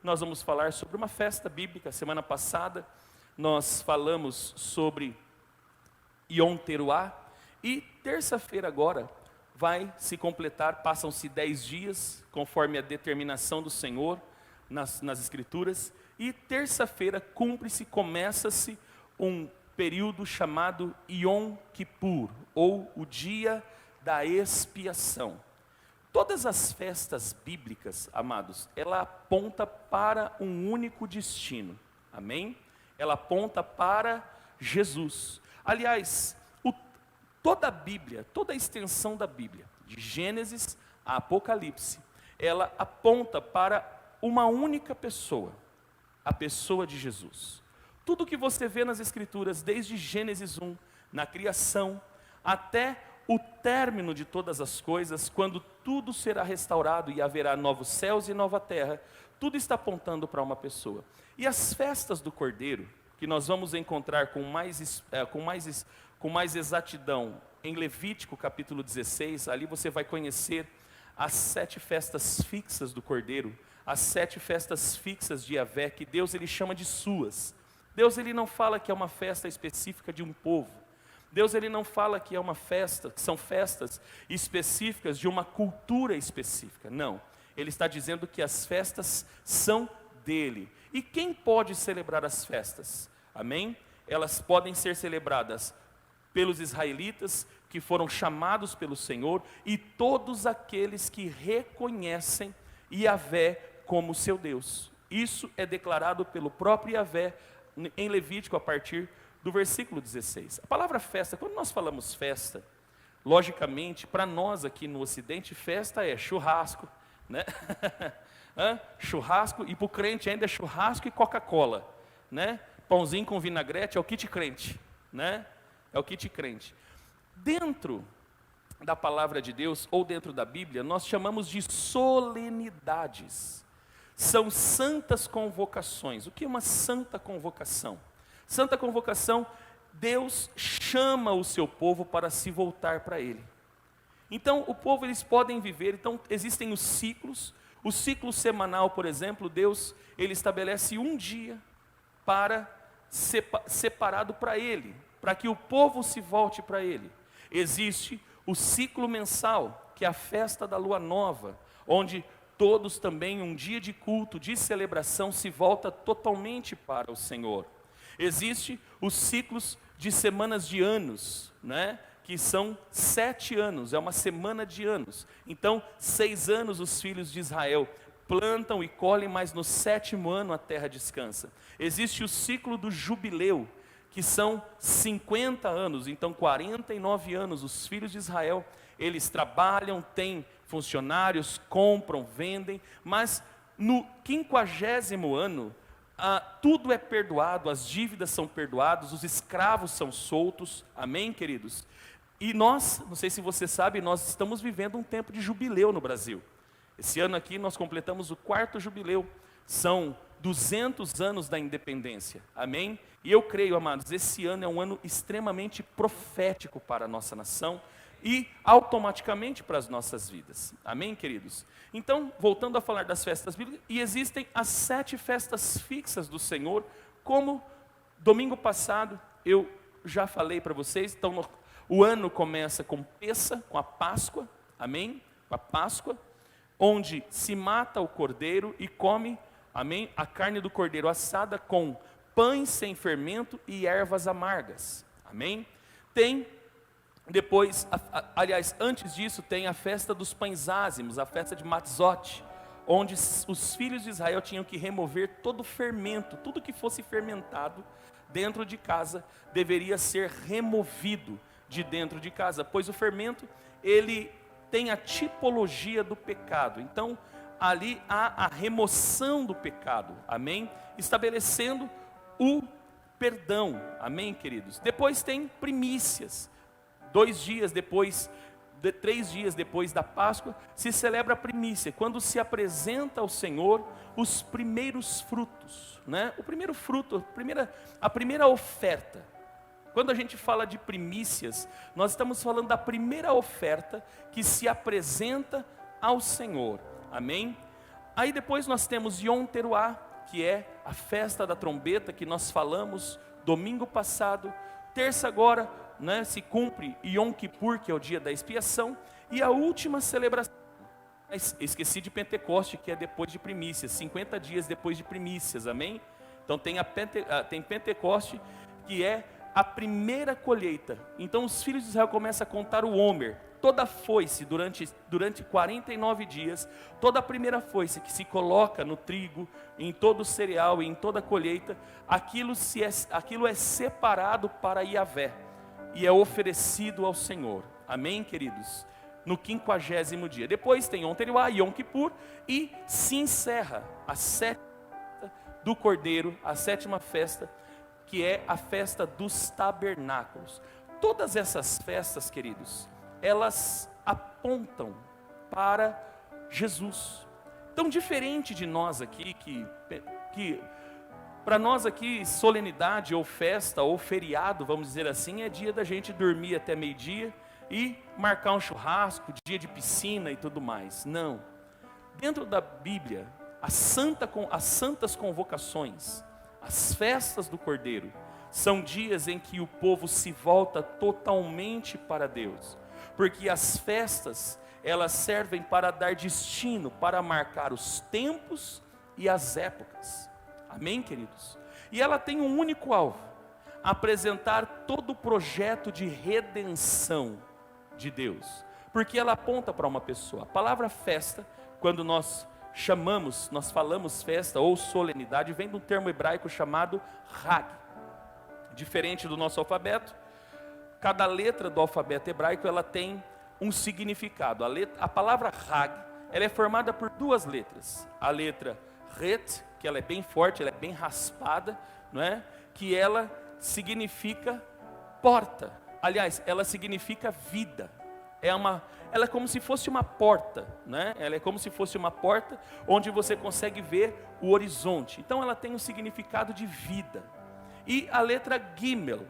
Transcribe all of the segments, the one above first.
nós vamos falar sobre uma festa bíblica. Semana passada nós falamos sobre Yom Teruah, e terça-feira agora vai se completar, passam-se 10 dias, conforme a determinação do Senhor nas Escrituras, e terça-feira cumpre-se, começa-se um período chamado Yom Kippur, ou o dia da expiação. Todas as festas bíblicas, amados, ela aponta para um único destino, amém? Ela aponta para Jesus. Aliás, toda a Bíblia, toda a extensão da Bíblia, de Gênesis a Apocalipse, ela aponta para uma única pessoa, a pessoa de Jesus. Tudo que você vê nas Escrituras, desde Gênesis 1, na criação, até o término de todas as coisas, quando tudo será restaurado e haverá novos céus e nova terra, tudo está apontando para uma pessoa. E as festas do Cordeiro, que nós vamos encontrar com mais exatidão em Levítico capítulo 16, ali você vai conhecer as 7 festas fixas do Cordeiro, as 7 festas fixas de Yahvé, que Deus ele chama de suas. Deus ele não fala que é uma festa específica de um povo. Deus ele não fala que é uma festa, que são festas específicas de uma cultura específica. Não, ele está dizendo que as festas são dele. E quem pode celebrar as festas? Amém? Elas podem ser celebradas pelos israelitas que foram chamados pelo Senhor e todos aqueles que reconhecem Yahvé como seu Deus. Isso é declarado pelo próprio Yahvé em Levítico a partir do versículo 16. A palavra festa, quando nós falamos festa, logicamente, para nós aqui no Ocidente, festa é churrasco, né? Churrasco, e para o crente ainda é churrasco e Coca-Cola, né? Pãozinho com vinagrete é o kit crente, né? É o kit crente. Dentro da palavra de Deus, ou dentro da Bíblia, nós chamamos de solenidades. São santas convocações. O que é uma santa convocação? Santa convocação, Deus chama o seu povo para se voltar para Ele. Então, o povo, eles podem viver, então existem os ciclos. O ciclo semanal, por exemplo, Deus, ele estabelece um dia para separado para Ele, para que o povo se volte para Ele. Existe o ciclo mensal, que é a festa da lua nova, onde todos também, um dia de culto, de celebração, se volta totalmente para o Senhor. Existe os ciclos de semanas de anos, né? Que são 7 anos, é uma semana de anos. Então, 6 anos os filhos de Israel plantam e colhem, mas no 7º ano a terra descansa. Existe o ciclo do jubileu, que são 50 anos, então 49 anos, os filhos de Israel, eles trabalham, têm funcionários, compram, vendem, mas no 50º ano, tudo é perdoado, as dívidas são perdoadas, os escravos são soltos, amém, queridos? E nós, não sei se você sabe, nós estamos vivendo um tempo de jubileu no Brasil. Esse ano aqui nós completamos o 4º jubileu, são 200 anos da independência, amém? E eu creio, amados, esse ano é um ano extremamente profético para a nossa nação e automaticamente para as nossas vidas, amém, queridos? Então, voltando a falar das festas bíblicas, e existem as 7 festas fixas do Senhor, como domingo passado eu já falei para vocês. Então, o ano começa com Pessa, com a Páscoa, amém? Com a Páscoa, onde se mata o cordeiro e come, amém? A carne do cordeiro assada com pães sem fermento e ervas amargas, amém? Tem depois, aliás, antes disso tem a festa dos pães ázimos, a festa de Matzot, onde os filhos de Israel tinham que remover todo o fermento, tudo que fosse fermentado dentro de casa deveria ser removido de dentro de casa, pois o fermento, ele tem a tipologia do pecado. Então, ali há a remoção do pecado, amém? Estabelecendo o perdão, amém, queridos? Depois tem primícias. 2 dias depois, 3 dias depois da Páscoa, se celebra a primícia, quando se apresenta ao Senhor os primeiros frutos, né? O primeiro fruto, a primeira oferta. Quando a gente fala de primícias, nós estamos falando da primeira oferta que se apresenta ao Senhor, amém? Aí depois nós temos Yom Teruah, que é a festa da trombeta que nós falamos domingo passado. Terça agora, né, se cumpre Yom Kippur, que é o dia da expiação. E a última celebração, esqueci de Pentecoste, que é depois de primícias, 50 dias depois de primícias, amém? Então tem Pentecoste, que é a primeira colheita. Então os filhos de Israel começam a contar o homer, toda a foice durante 49 dias, toda a primeira foice que se coloca no trigo, em todo o cereal e em toda a colheita, aquilo é separado para Yahvé e é oferecido ao Senhor, amém, queridos? No 50º dia. Depois tem Yom Teruah, Yom Kippur, e se encerra a sétima do Cordeiro, a sétima festa, que é a festa dos tabernáculos. Todas essas festas, queridos, elas apontam para Jesus. Tão diferente de nós aqui, que para nós aqui, solenidade ou festa ou feriado, vamos dizer assim, é dia da gente dormir até meio-dia e marcar um churrasco, dia de piscina e tudo mais. Não. Dentro da Bíblia, as santas convocações, as festas do Cordeiro, são dias em que o povo se volta totalmente para Deus. Porque as festas, elas servem para dar destino, para marcar os tempos e as épocas. Amém, queridos? E ela tem um único alvo: apresentar todo o projeto de redenção de Deus. Porque ela aponta para uma pessoa. A palavra festa, quando nós falamos festa ou solenidade, vem de um termo hebraico chamado Hag. Diferente do nosso alfabeto, cada letra do alfabeto hebraico, ela tem um significado. A palavra Hag, ela é formada por duas letras. A letra Het, que ela é bem forte, ela é bem raspada, não é? Que ela significa porta. Aliás, ela significa vida. Ela é como se fosse uma porta, né? Ela é como se fosse uma porta onde você consegue ver o horizonte. Então ela tem um significado de vida. E a letra Gimel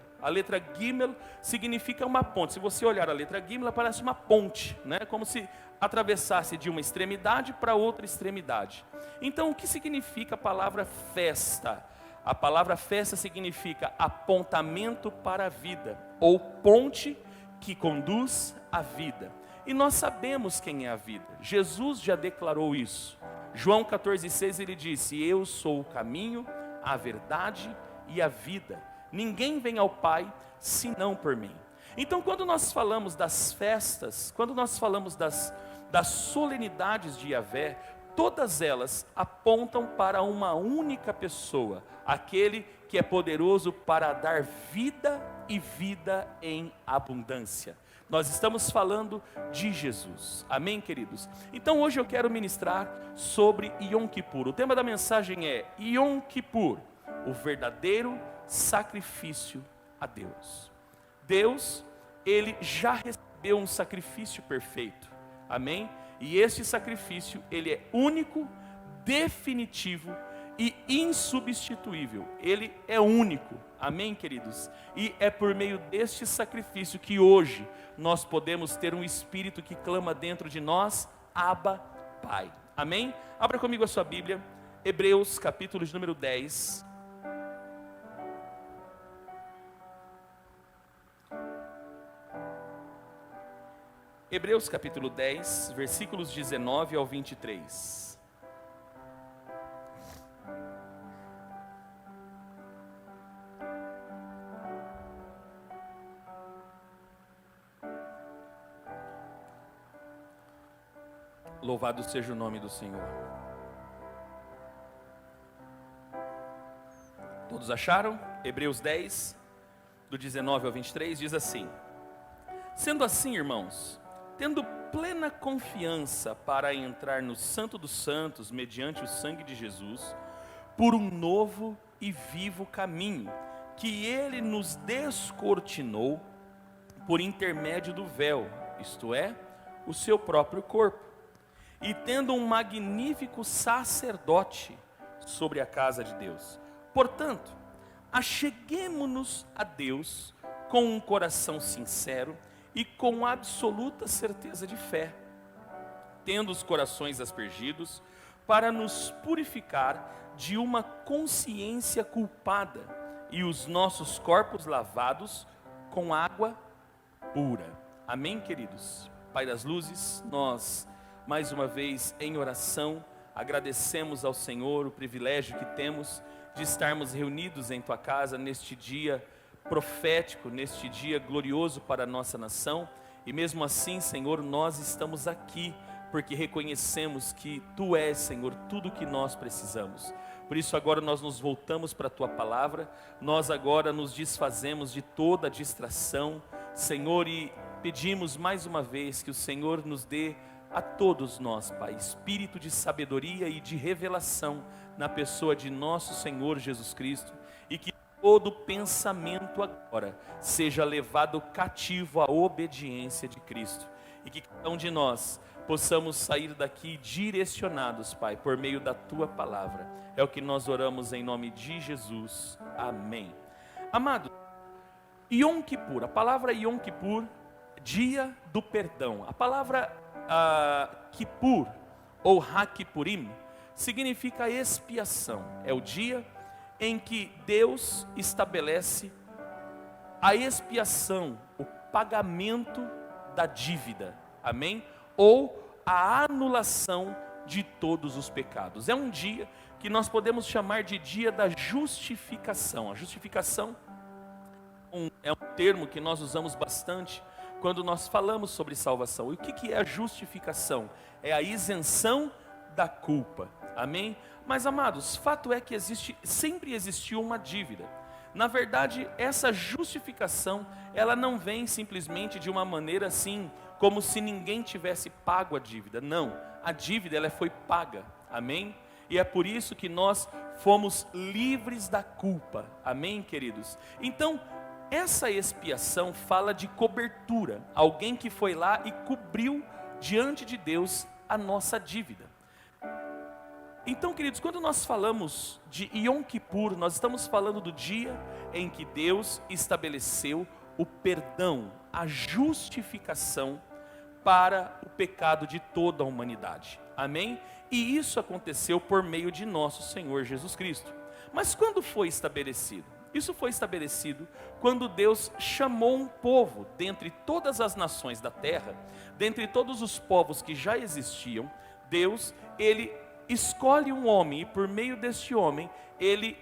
significa uma ponte. Se você olhar a letra Gimel, ela parece uma ponte, né? Como se atravessasse de uma extremidade para outra extremidade. Então o que significa a palavra festa? A palavra festa significa apontamento para a vida, ou ponte que conduz à vida. E nós sabemos quem é a vida. Jesus já declarou isso. João 14,6 ele disse: eu sou o caminho, a verdade e a vida. Ninguém vem ao Pai senão por mim. Então quando nós falamos das festas, quando nós falamos das solenidades de Yahvé, todas elas apontam para uma única pessoa, aquele que é poderoso para dar vida e vida em abundância. Nós estamos falando de Jesus, amém, queridos? Então hoje eu quero ministrar sobre Yom Kippur. O tema da mensagem é Yom Kippur, o verdadeiro sacrifício a Deus. Deus, ele já recebeu um sacrifício perfeito, amém? E este sacrifício, ele é único, definitivo e insubstituível. Ele é único, amém, queridos? E é por meio deste sacrifício que hoje nós podemos ter um espírito que clama dentro de nós: Abba, Pai, amém? Abra comigo a sua Bíblia, Hebreus capítulo de número 10. Hebreus capítulo 10, versículos 19 ao 23. Louvado seja o nome do Senhor. Todos acharam? Hebreus 10, do 19 ao 23, diz assim: sendo assim, irmãos, tendo plena confiança para entrar no Santo dos Santos, mediante o sangue de Jesus, por um novo e vivo caminho, que Ele nos descortinou por intermédio do véu, isto é, o seu próprio corpo, e tendo um magnífico sacerdote sobre a casa de Deus. Portanto, acheguemo-nos a Deus com um coração sincero e com absoluta certeza de fé, tendo os corações aspergidos, para nos purificar de uma consciência culpada e os nossos corpos lavados com água pura. Amém, queridos? Pai das luzes, nós mais uma vez em oração agradecemos ao Senhor o privilégio que temos de estarmos reunidos em Tua casa neste dia profético, neste dia glorioso para a nossa nação. E mesmo assim, Senhor, nós estamos aqui porque reconhecemos que Tu és, Senhor, tudo o que nós precisamos. Por isso agora nós nos voltamos para a Tua palavra, nós agora nos desfazemos de toda distração, Senhor, e pedimos mais uma vez que o Senhor nos dê a todos nós, Pai, espírito de sabedoria e de revelação na pessoa de nosso Senhor Jesus Cristo, e que todo pensamento agora seja levado cativo à obediência de Cristo, e que cada um de nós possamos sair daqui direcionados, Pai, por meio da Tua palavra. É o que nós oramos em nome de Jesus. Amém. Amado, Yom Kippur, a palavra Yom Kippur, dia do perdão. A palavra Kippur ou HaKippurim significa expiação. É o dia em que Deus estabelece a expiação, o pagamento da dívida. Amém? Ou a anulação de todos os pecados. É um dia que nós podemos chamar de dia da justificação. A justificação é um termo que nós usamos bastante quando nós falamos sobre salvação. E o que é a justificação? É a isenção da culpa. Amém? Mas, amados, fato é que sempre existiu uma dívida. Na verdade, essa justificação, ela não vem simplesmente de uma maneira assim, como se ninguém tivesse pago a dívida. Não, a dívida ela foi paga. Amém? E é por isso que nós fomos livres da culpa. Amém, queridos? Então, essa expiação fala de cobertura. Alguém que foi lá e cobriu diante de Deus a nossa dívida. Então, queridos, quando nós falamos de Yom Kippur, nós estamos falando do dia em que Deus estabeleceu o perdão, a justificação para o pecado de toda a humanidade. Amém? E isso aconteceu por meio de nosso Senhor Jesus Cristo. Mas quando foi estabelecido? Isso foi estabelecido quando Deus chamou um povo dentre todas as nações da terra, dentre todos os povos que já existiam. Deus, Ele escolhe um homem, e por meio deste homem, Ele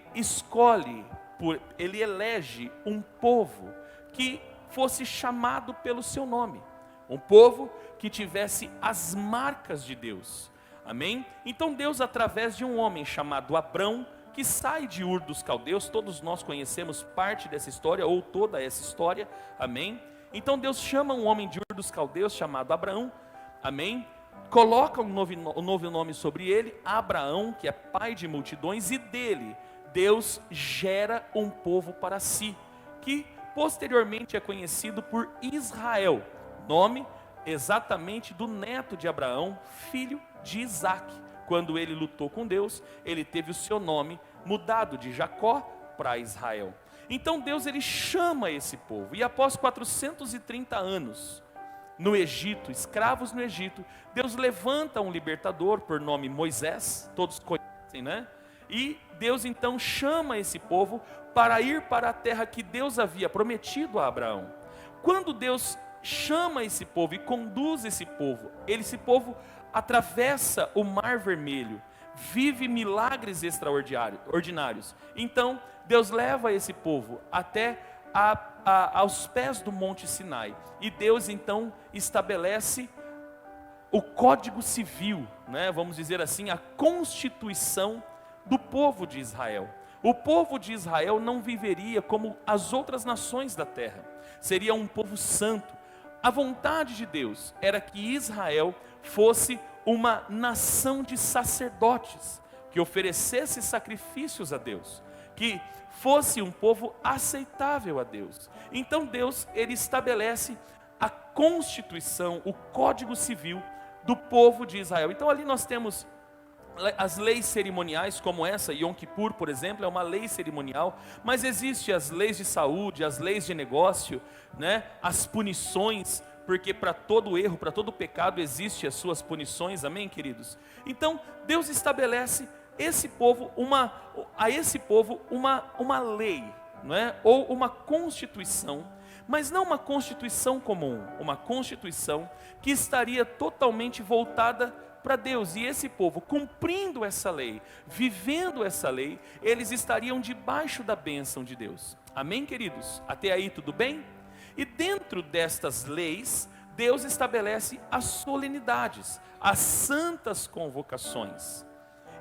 elege um povo que fosse chamado pelo seu nome, um povo que tivesse as marcas de Deus. Amém? Então Deus, através de um homem chamado Abrão, que sai de Ur dos Caldeus, todos nós conhecemos parte dessa história, ou toda essa história, amém? Então Deus chama um homem de Ur dos Caldeus, chamado Abraão, amém? Coloca um novo nome sobre ele, Abraão, que é pai de multidões, e dele, Deus gera um povo para si, que posteriormente é conhecido por Israel, nome exatamente do neto de Abraão, filho de Isaac. Quando ele lutou com Deus, ele teve o seu nome mudado de Jacó para Israel. Então Deus, ele chama esse povo, e após 430 anos no Egito, escravos no Egito, Deus levanta um libertador por nome Moisés, todos conhecem, né? E Deus então chama esse povo para ir para a terra que Deus havia prometido a Abraão. Quando Deus chama esse povo e conduz esse povo atravessa o Mar Vermelho, vive milagres extraordinários. Então Deus leva esse povo até aos pés do Monte Sinai, e Deus então estabelece o Código Civil, né? Vamos dizer assim, a constituição do povo de Israel. O povo de Israel não viveria como as outras nações da terra, seria um povo santo. A vontade de Deus era que Israel fosse uma nação de sacerdotes, que oferecesse sacrifícios a Deus, que fosse um povo aceitável a Deus. Então Deus, ele estabelece a constituição, o Código Civil do povo de Israel. Então ali nós temos as leis cerimoniais, como essa, Yom Kippur, por exemplo, é uma lei cerimonial, mas existem as leis de saúde, as leis de negócio, né? As punições porque para todo erro, para todo pecado existem as suas punições, amém, queridos? Então, Deus estabelece a esse povo uma lei, não é? Ou uma constituição, mas não uma constituição comum, uma constituição que estaria totalmente voltada para Deus. E esse povo, cumprindo essa lei, vivendo essa lei, eles estariam debaixo da bênção de Deus. Amém, queridos? Até aí tudo bem? E dentro destas leis, Deus estabelece as solenidades, as santas convocações.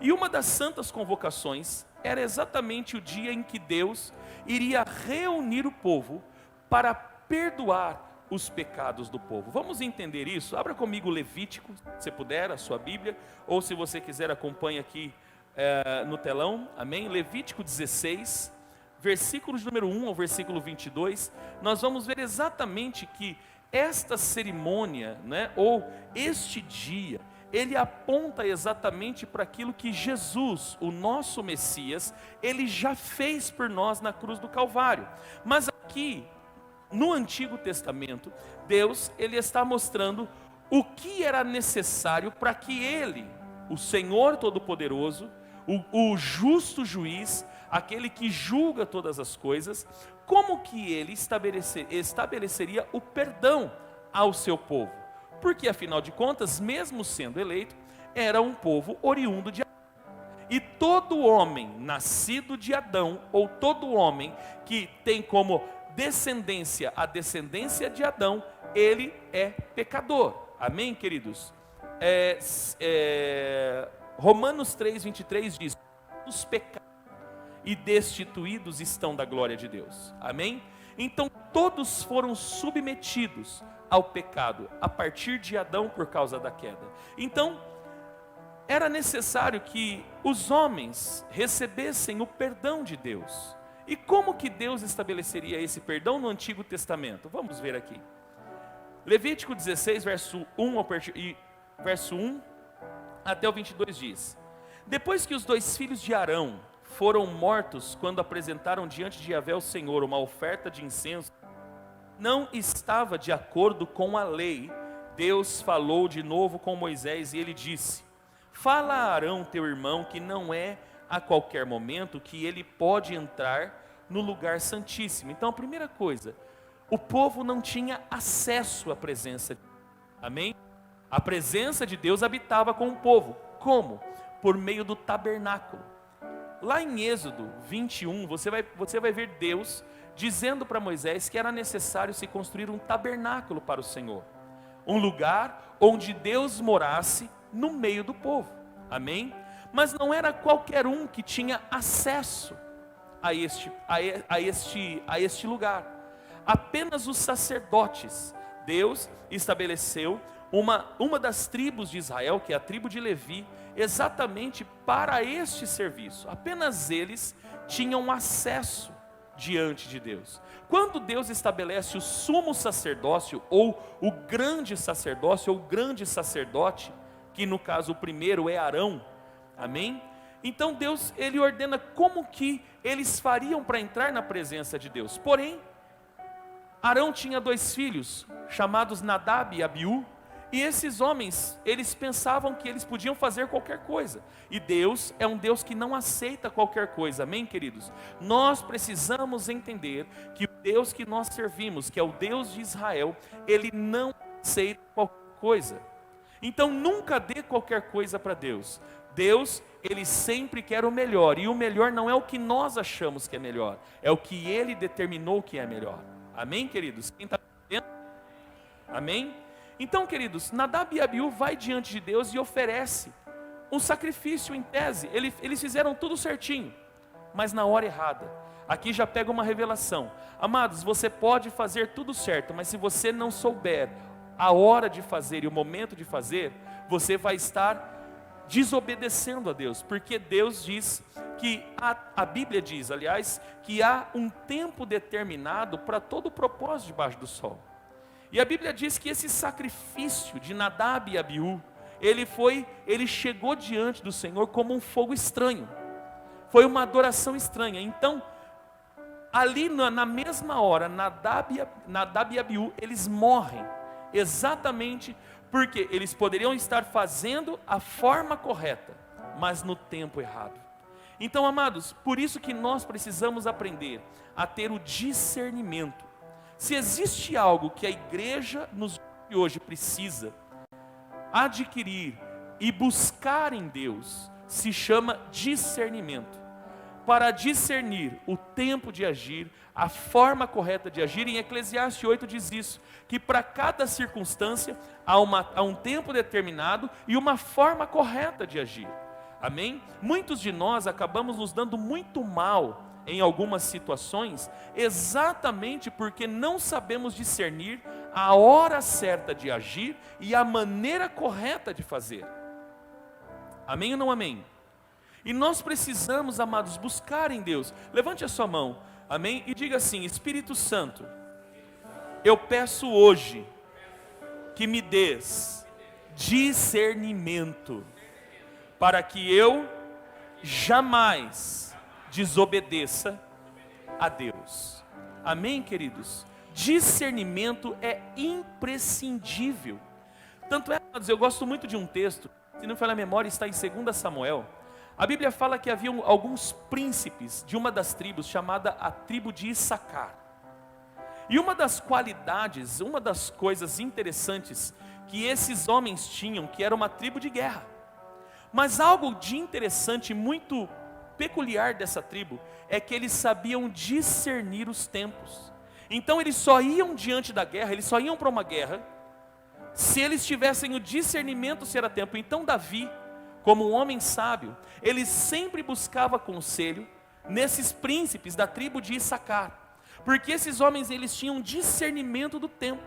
E uma das santas convocações era exatamente o dia em que Deus iria reunir o povo para perdoar os pecados do povo. Vamos entender isso? Abra comigo Levítico, se puder, a sua Bíblia, ou se você quiser acompanhe aqui no telão, amém? Levítico 16, versículos de número 1 ao versículo 22, nós vamos ver exatamente que esta cerimônia, né, ou este dia, ele aponta exatamente para aquilo que Jesus, o nosso Messias, ele já fez por nós na cruz do Calvário. Mas aqui, no Antigo Testamento, Deus, ele está mostrando o que era necessário para que ele, o Senhor Todo-Poderoso, o justo juiz, aquele que julga todas as coisas, como que ele estabeleceria o perdão ao seu povo? Porque afinal de contas, mesmo sendo eleito, era um povo oriundo de Adão. E todo homem nascido de Adão, ou todo homem que tem como descendência a descendência de Adão, ele é pecador. Amém, queridos? Romanos 3:23 diz: os pecados e destituídos estão da glória de Deus. Amém? Então todos foram submetidos ao pecado a partir de Adão por causa da queda. Então era necessário que os homens recebessem o perdão de Deus. E como que Deus estabeleceria esse perdão no Antigo Testamento? Vamos ver aqui. Levítico 16, verso 1 até o 22 diz: depois que os 2 filhos de Arão foram mortos quando apresentaram diante de Yahvé o Senhor uma oferta de incenso, não estava de acordo com a lei. Deus falou de novo com Moisés e ele disse: fala a Arão teu irmão que não é a qualquer momento que ele pode entrar no lugar santíssimo. Então a primeira coisa, o povo não tinha acesso à presença de Deus. Amém? A presença de Deus habitava com o povo. Como? Por meio do tabernáculo. Lá em Êxodo 21, você vai ver Deus dizendo para Moisés que era necessário se construir um tabernáculo para o Senhor. Um lugar onde Deus morasse no meio do povo. Amém? Mas não era qualquer um que tinha acesso a este lugar. Apenas os sacerdotes. Deus estabeleceu uma das tribos de Israel, que é a tribo de Levi, exatamente para este serviço. Apenas eles tinham acesso diante de Deus. Quando Deus estabelece o sumo sacerdócio, ou o grande sacerdócio, ou o grande sacerdote, que no caso o primeiro é Arão, amém? Então Deus, ele ordena como que eles fariam para entrar na presença de Deus. Porém, Arão tinha 2 filhos, chamados Nadab e Abiú, e esses homens, eles pensavam que eles podiam fazer qualquer coisa. E Deus é um Deus que não aceita qualquer coisa, amém, queridos? Nós precisamos entender que o Deus que nós servimos, que é o Deus de Israel, ele não aceita qualquer coisa. Então nunca dê qualquer coisa para Deus. Deus, ele sempre quer o melhor, e o melhor não é o que nós achamos que é melhor, é o que ele determinou que é melhor. Amém, queridos? Quem está entendendo? Amém? Então, queridos, Nadab e Abiú vai diante de Deus e oferece um sacrifício em tese. Eles fizeram tudo certinho, mas na hora errada. Aqui já pega uma revelação. Amados, você pode fazer tudo certo, mas se você não souber a hora de fazer e o momento de fazer, você vai estar desobedecendo a Deus, porque Deus diz que, a Bíblia diz, aliás, que há um tempo determinado para todo o propósito debaixo do sol. E a Bíblia diz que esse sacrifício de Nadab e Abiú, ele chegou diante do Senhor como um fogo estranho. Foi uma adoração estranha. Então, ali na mesma hora, Nadab e Abiú, eles morrem. exatamente porque eles poderiam estar fazendo a forma correta, mas no tempo errado. Então, amados, por isso que nós precisamos aprender a ter o discernimento. Se existe algo que a igreja nos dias de hoje precisa adquirir e buscar em Deus, se chama discernimento. Para discernir o tempo de agir, a forma correta de agir, em Eclesiastes 8 diz isso, que para cada circunstância há um tempo determinado e uma forma correta de agir. Amém? Muitos de nós acabamos nos dando muito mal em algumas situações, exatamente porque não sabemos discernir a hora certa de agir e a maneira correta de fazer. Amém ou não amém? E nós precisamos, amados, buscar em Deus. Levante a sua mão, amém? E diga assim: Espírito Santo, eu peço hoje que me des discernimento, para que eu jamais desobedeça a Deus. Amém, queridos? Discernimento é imprescindível. Tanto é, amados, eu gosto muito de um texto, se não me falha a memória, está em 2 Samuel. A Bíblia fala que havia alguns príncipes de uma das tribos, chamada a tribo de Issacar. E uma das qualidades, uma das coisas interessantes que esses homens tinham, que era uma tribo de guerra. Mas algo de interessante, muito peculiar dessa tribo, é que eles sabiam discernir os tempos. Então eles só iam diante da guerra, eles só iam para uma guerra, se eles tivessem o discernimento se era tempo. Então Davi, como um homem sábio, ele sempre buscava conselho nesses príncipes da tribo de Issacar, porque esses homens eles tinham discernimento do tempo.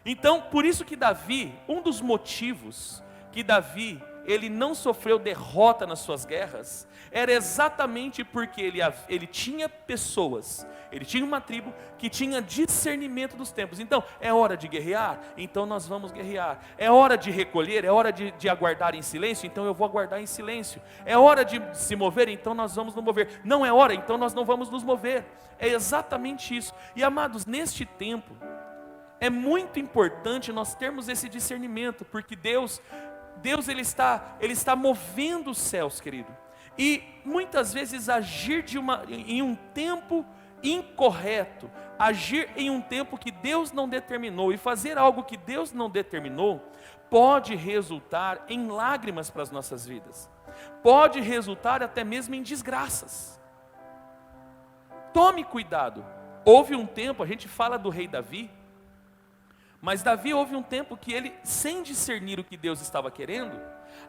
Então, por isso que Davi, um dos motivos que Davi ele não sofreu derrota nas suas guerras, era exatamente porque ele tinha pessoas, ele tinha uma tribo que tinha discernimento dos tempos. Então, é hora de guerrear? Então nós vamos guerrear. É hora de recolher? É hora de aguardar em silêncio? Então eu vou aguardar em silêncio. É hora de se mover? Então nós vamos nos mover. Não é hora? Então nós não vamos nos mover. É exatamente isso. E amados, neste tempo, é muito importante nós termos esse discernimento, porque Deus ele está movendo os céus, querido. E muitas vezes agir em um tempo incorreto, agir em um tempo que Deus não determinou e fazer algo que Deus não determinou, pode resultar em lágrimas para as nossas vidas. Pode resultar até mesmo em desgraças. Tome cuidado. Houve um tempo, a gente fala do rei Davi, mas Davi houve um tempo que ele, sem discernir o que Deus estava querendo,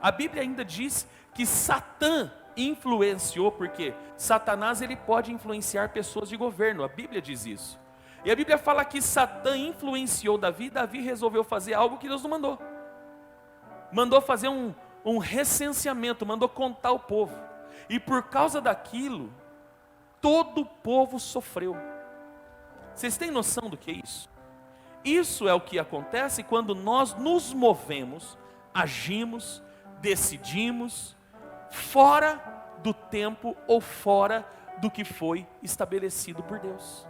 a Bíblia ainda diz que Satã influenciou, porque Satanás ele pode influenciar pessoas de governo, a Bíblia diz isso. E a Bíblia fala que Satã influenciou Davi, e Davi resolveu fazer algo que Deus não mandou. Mandou fazer um recenseamento, mandou contar o povo. E por causa daquilo, todo o povo sofreu. Vocês têm noção do que é isso? Isso é o que acontece quando nós nos movemos, agimos, decidimos, fora do tempo ou fora do que foi estabelecido por Deus.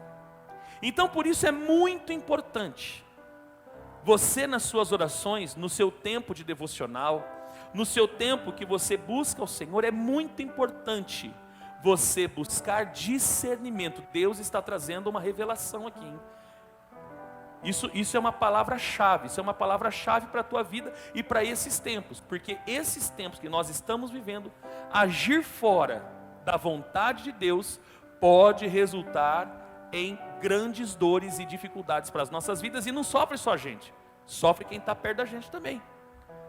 Então por isso é muito importante, você nas suas orações, no seu tempo de devocional, no seu tempo que você busca o Senhor, é muito importante você buscar discernimento. Deus está trazendo uma revelação aqui, hein? Isso é uma palavra-chave, isso é uma palavra-chave para a tua vida e para esses tempos, porque esses tempos que nós estamos vivendo, agir fora da vontade de Deus pode resultar em grandes dores e dificuldades para as nossas vidas, e não sofre só a gente, sofre quem está perto da gente também.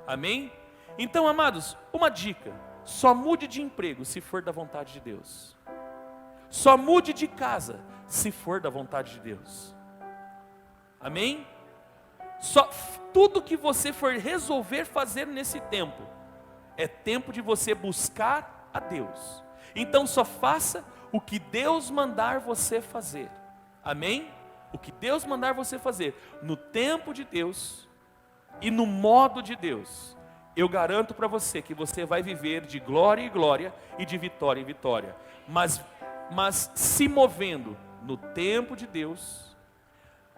Amém? Então, amados, uma dica: só mude de emprego se for da vontade de Deus. Só mude de casa se for da vontade de Deus. Amém? Tudo que você for resolver fazer nesse tempo, é tempo de você buscar a Deus. Então só faça o que Deus mandar você fazer. Amém? O que Deus mandar você fazer, no tempo de Deus e no modo de Deus. Eu garanto para você que você vai viver de glória em glória e de vitória em vitória. Mas se movendo no tempo de Deus,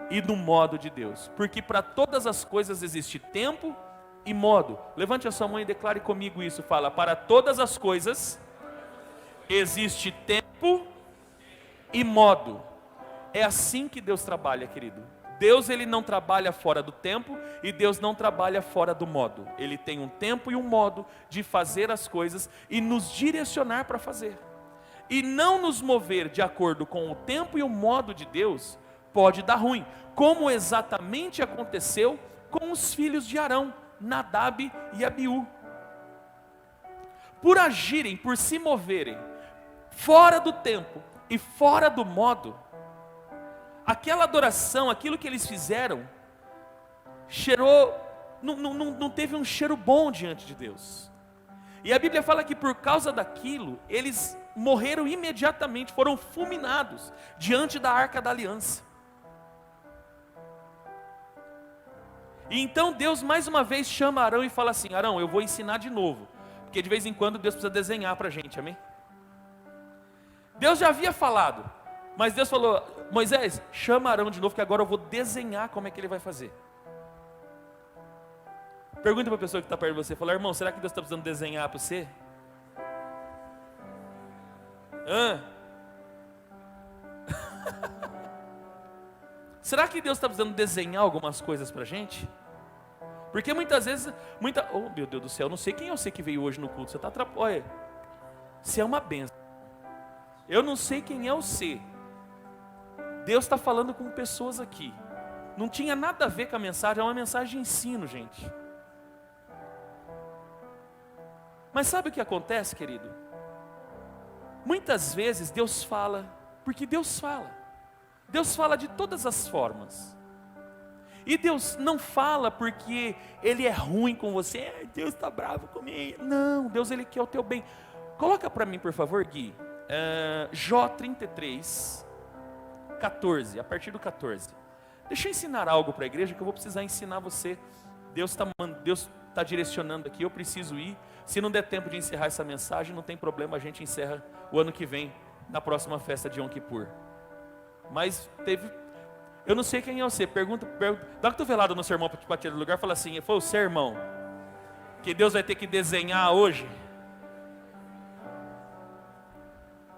e no modo de Deus. Porque para todas as coisas existe tempo e modo. Levante a sua mão e declare comigo isso. Fala: para todas as coisas existe tempo e modo. É assim que Deus trabalha, querido. Deus, ele não trabalha fora do tempo e Deus não trabalha fora do modo. Ele tem um tempo e um modo de fazer as coisas e nos direcionar para fazer. E não nos mover de acordo com o tempo e o modo de Deus pode dar ruim, como exatamente aconteceu com os filhos de Arão, Nadab e Abiú. Por agirem, por se moverem fora do tempo e fora do modo, aquela adoração, aquilo que eles fizeram, cheirou, não teve um cheiro bom diante de Deus. E a Bíblia fala que por causa daquilo, eles morreram imediatamente, foram fulminados diante da Arca da Aliança. E então Deus mais uma vez chama Arão e fala assim: Arão, eu vou ensinar de novo, porque de vez em quando Deus precisa desenhar para a gente, amém? Deus já havia falado, mas Deus falou: Moisés, chama Arão de novo, que agora eu vou desenhar como é que ele vai fazer. Pergunta para a pessoa que está perto de você, fala: irmão, será que Deus está precisando desenhar para você? Será que Deus está precisando desenhar algumas coisas para a gente? Porque muitas vezes, oh meu Deus do céu, eu não sei quem é você que veio hoje no culto, você está olha, você é uma benção. Eu não sei quem é você. Deus está falando com pessoas aqui. Não tinha nada a ver com a mensagem, é uma mensagem de ensino, gente. Mas sabe o que acontece, querido? Muitas vezes Deus fala, porque Deus fala. Deus fala de todas as formas. E Deus não fala porque Ele é ruim com você. Deus está bravo comigo. Não, Deus, Ele quer o teu bem. Coloca para mim, por favor, Gui. Jó 33, 14, a partir do 14. Deixa eu ensinar algo para a igreja que eu vou precisar ensinar você. Deus está direcionando aqui, eu preciso ir. Se não der tempo de encerrar essa mensagem, não tem problema, a gente encerra o ano que vem, na próxima festa de Yom Kippur. Mas eu não sei quem é você, pergunta, dá uma cotovelada no seu irmão para tirar do lugar, fala assim: foi o seu irmão que Deus vai ter que desenhar hoje?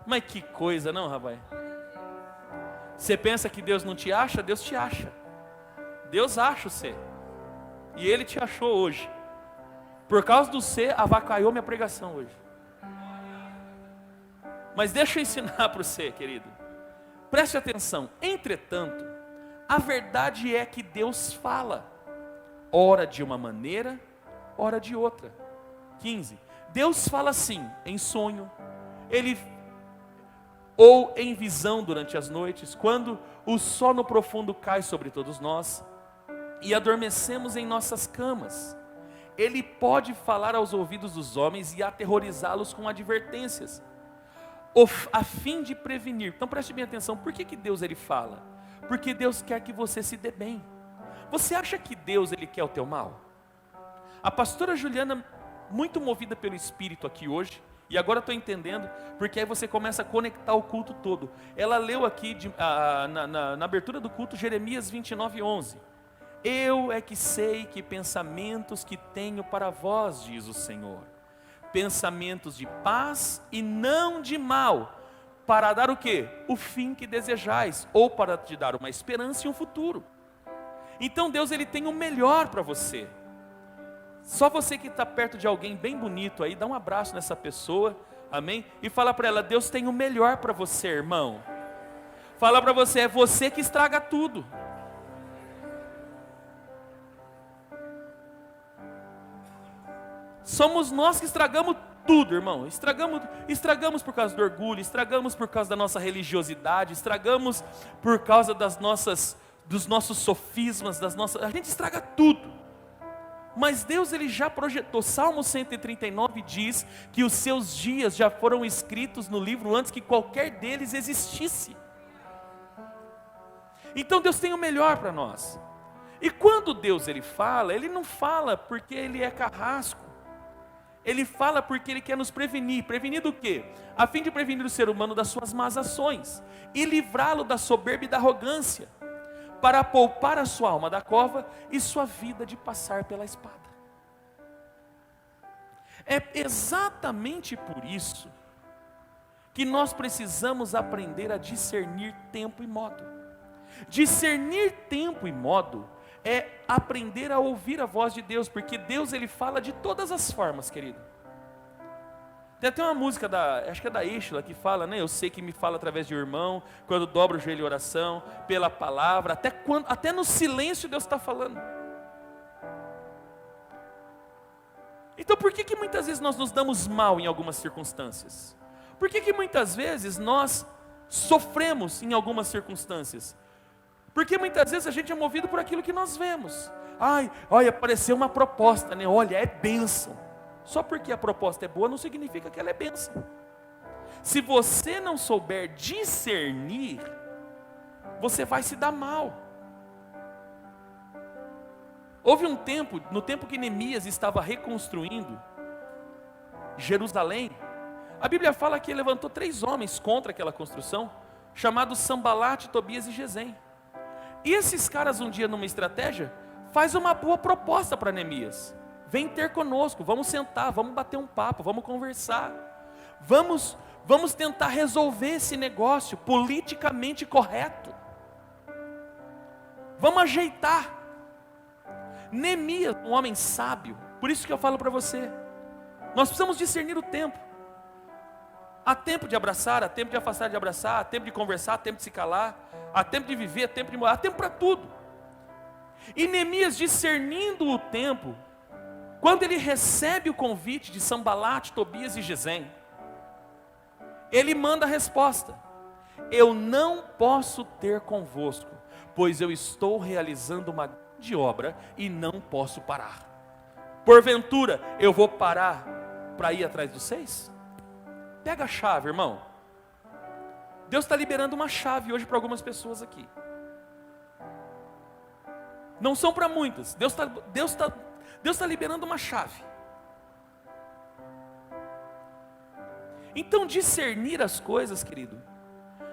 Mas que coisa, não, rapaz? Você pensa que Deus não te acha? Deus te acha. Deus acha você. E Ele te achou hoje. Por causa do você, avacalhou minha pregação hoje. Mas deixa eu ensinar para você, querido. Preste atenção. Entretanto, a verdade é que Deus fala. Ora de uma maneira, ora de outra. 15. Deus fala assim, em sonho. Ou em visão durante as noites, quando o sono profundo cai sobre todos nós e adormecemos em nossas camas. Ele pode falar aos ouvidos dos homens e aterrorizá-los com advertências, a fim de prevenir. Então preste bem atenção, por que Deus ele fala? Porque Deus quer que você se dê bem. Você acha que Deus ele quer o teu mal? A pastora Juliana, muito movida pelo Espírito aqui hoje, e agora estou entendendo, porque aí você começa a conectar o culto todo. Ela leu aqui, na abertura do culto, Jeremias 29:11. Eu é que sei que pensamentos que tenho para vós, diz o Senhor. Pensamentos de paz e não de mal, para dar o quê? O fim que desejais, ou para te dar uma esperança e um futuro. Então Deus ele tem o melhor para você. Só você que está perto de alguém bem bonito aí, dá um abraço nessa pessoa, amém? E fala para ela: Deus tem o melhor para você, irmão. Fala para você: é você que estraga tudo. Somos nós que estragamos tudo, irmão. Estragamos por causa do orgulho, estragamos por causa da nossa religiosidade, estragamos por causa dos nossos sofismas, a gente estraga tudo. Mas Deus ele já projetou. Salmo 139 diz que os seus dias já foram escritos no livro antes que qualquer deles existisse. Então Deus tem o melhor para nós. E quando Deus ele fala, Ele não fala porque Ele é carrasco. Ele fala porque Ele quer nos prevenir. Prevenir do quê? A fim de prevenir o ser humano das suas más ações e livrá-lo da soberba e da arrogância, para poupar a sua alma da cova e sua vida de passar pela espada. É exatamente por isso que nós precisamos aprender a discernir tempo e modo. Discernir tempo e modo é aprender a ouvir a voz de Deus, porque Deus, Ele fala de todas as formas, querido. Tem até uma música, acho que é da Estela, que fala, né? Eu sei que me fala através de um irmão, quando dobro o joelho em oração, pela palavra, até no silêncio Deus está falando. Então por que muitas vezes nós nos damos mal em algumas circunstâncias? Por que muitas vezes nós sofremos em algumas circunstâncias? Porque muitas vezes a gente é movido por aquilo que nós vemos. Ai, olha, apareceu uma proposta, né? Olha, é bênção. Só porque a proposta é boa não significa que ela é bênção. Se você não souber discernir, você vai se dar mal. Houve um tempo, no tempo que Neemias estava reconstruindo Jerusalém, a Bíblia fala que ele levantou 3 homens contra aquela construção, chamados Sambalate, Tobias e Gesem. E esses caras um dia numa estratégia, faz uma boa proposta para Neemias. Vem ter conosco, vamos sentar, vamos bater um papo, vamos conversar. Vamos tentar resolver esse negócio politicamente correto. Vamos ajeitar. Neemias, um homem sábio, por isso que eu falo para você, nós precisamos discernir o tempo. Há tempo de abraçar, há tempo de afastar de abraçar, há tempo de conversar, há tempo de se calar, há tempo de viver, há tempo de morrer, há tempo para tudo. E Neemias, discernindo o tempo, quando ele recebe o convite de Sambalate, Tobias e Gesem, ele manda a resposta: eu não posso ter convosco, pois eu estou realizando uma grande obra e não posso parar. Porventura eu vou parar para ir atrás dos 6? Pega a chave, irmão. Deus está liberando uma chave hoje para algumas pessoas aqui. Não são para muitas. Deus está liberando uma chave. Então discernir as coisas, querido,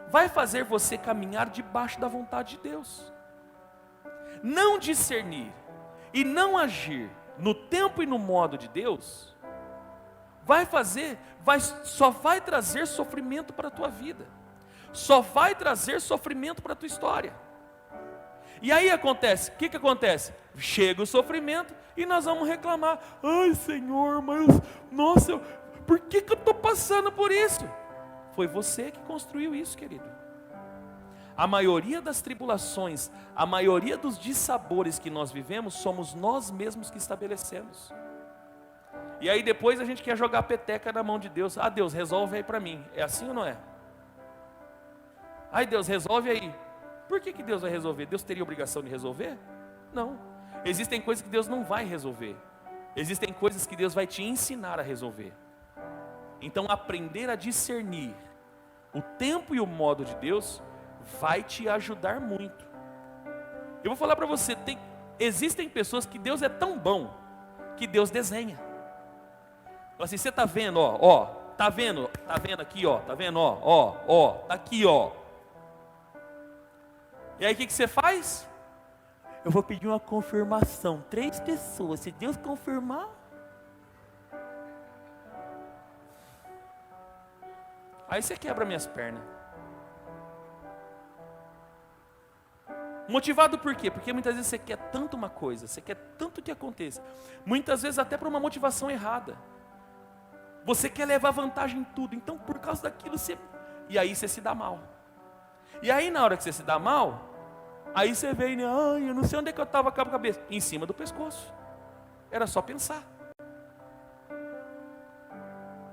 vai fazer você caminhar debaixo da vontade de Deus. Não discernir e não agir no tempo e no modo de Deus só vai trazer sofrimento para a tua vida, só vai trazer sofrimento para a tua história. E aí acontece, o que acontece? Chega o sofrimento e nós vamos reclamar: ai Senhor, mas nossa, por que eu estou passando por isso? Foi você que construiu isso, querido. A maioria das tribulações, a maioria dos dissabores que nós vivemos, somos nós mesmos que estabelecemos. E aí depois a gente quer jogar a peteca na mão de Deus. Ah, Deus, resolve aí para mim. É assim ou não é? Ai, Deus, resolve aí. Por que Deus vai resolver? Deus teria obrigação de resolver? Não. Existem coisas que Deus não vai resolver. Existem coisas que Deus vai te ensinar a resolver. Então aprender a discernir o tempo e o modo de Deus vai te ajudar muito. Eu vou falar para você, existem pessoas que Deus é tão bom que Deus desenha. Assim, você está vendo, tá vendo aqui, tá vendo, tá aqui, E aí o que você faz? Eu vou pedir uma confirmação, 3 pessoas, se Deus confirmar. Aí você quebra minhas pernas. Motivado por quê? Porque muitas vezes você quer tanto uma coisa, você quer tanto que aconteça, muitas vezes até por uma motivação errada. Você quer levar vantagem em tudo, então por causa daquilo e aí você se dá mal. E aí na hora que você se dá mal, aí você vem, ai, eu não sei onde é que eu estava com a cabeça. Em cima do pescoço. Era só pensar.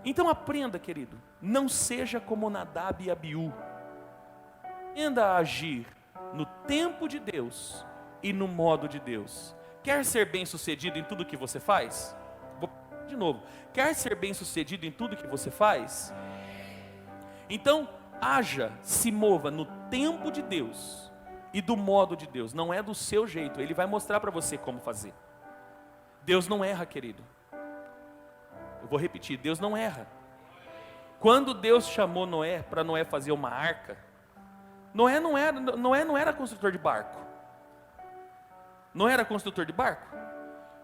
Então aprenda, querido, não seja como Nadab e Abiú. Aprenda a agir no tempo de Deus e no modo de Deus. Quer ser bem sucedido em tudo que você faz? De novo, quer ser bem sucedido em tudo que você faz? Então, haja, se mova no tempo de Deus e do modo de Deus. Não é do seu jeito, Ele vai mostrar para você como fazer. Deus não erra, querido. Eu vou repetir, Deus não erra. Quando Deus chamou Noé para Noé fazer uma arca, Noé não era construtor de barco. Não era construtor de barco?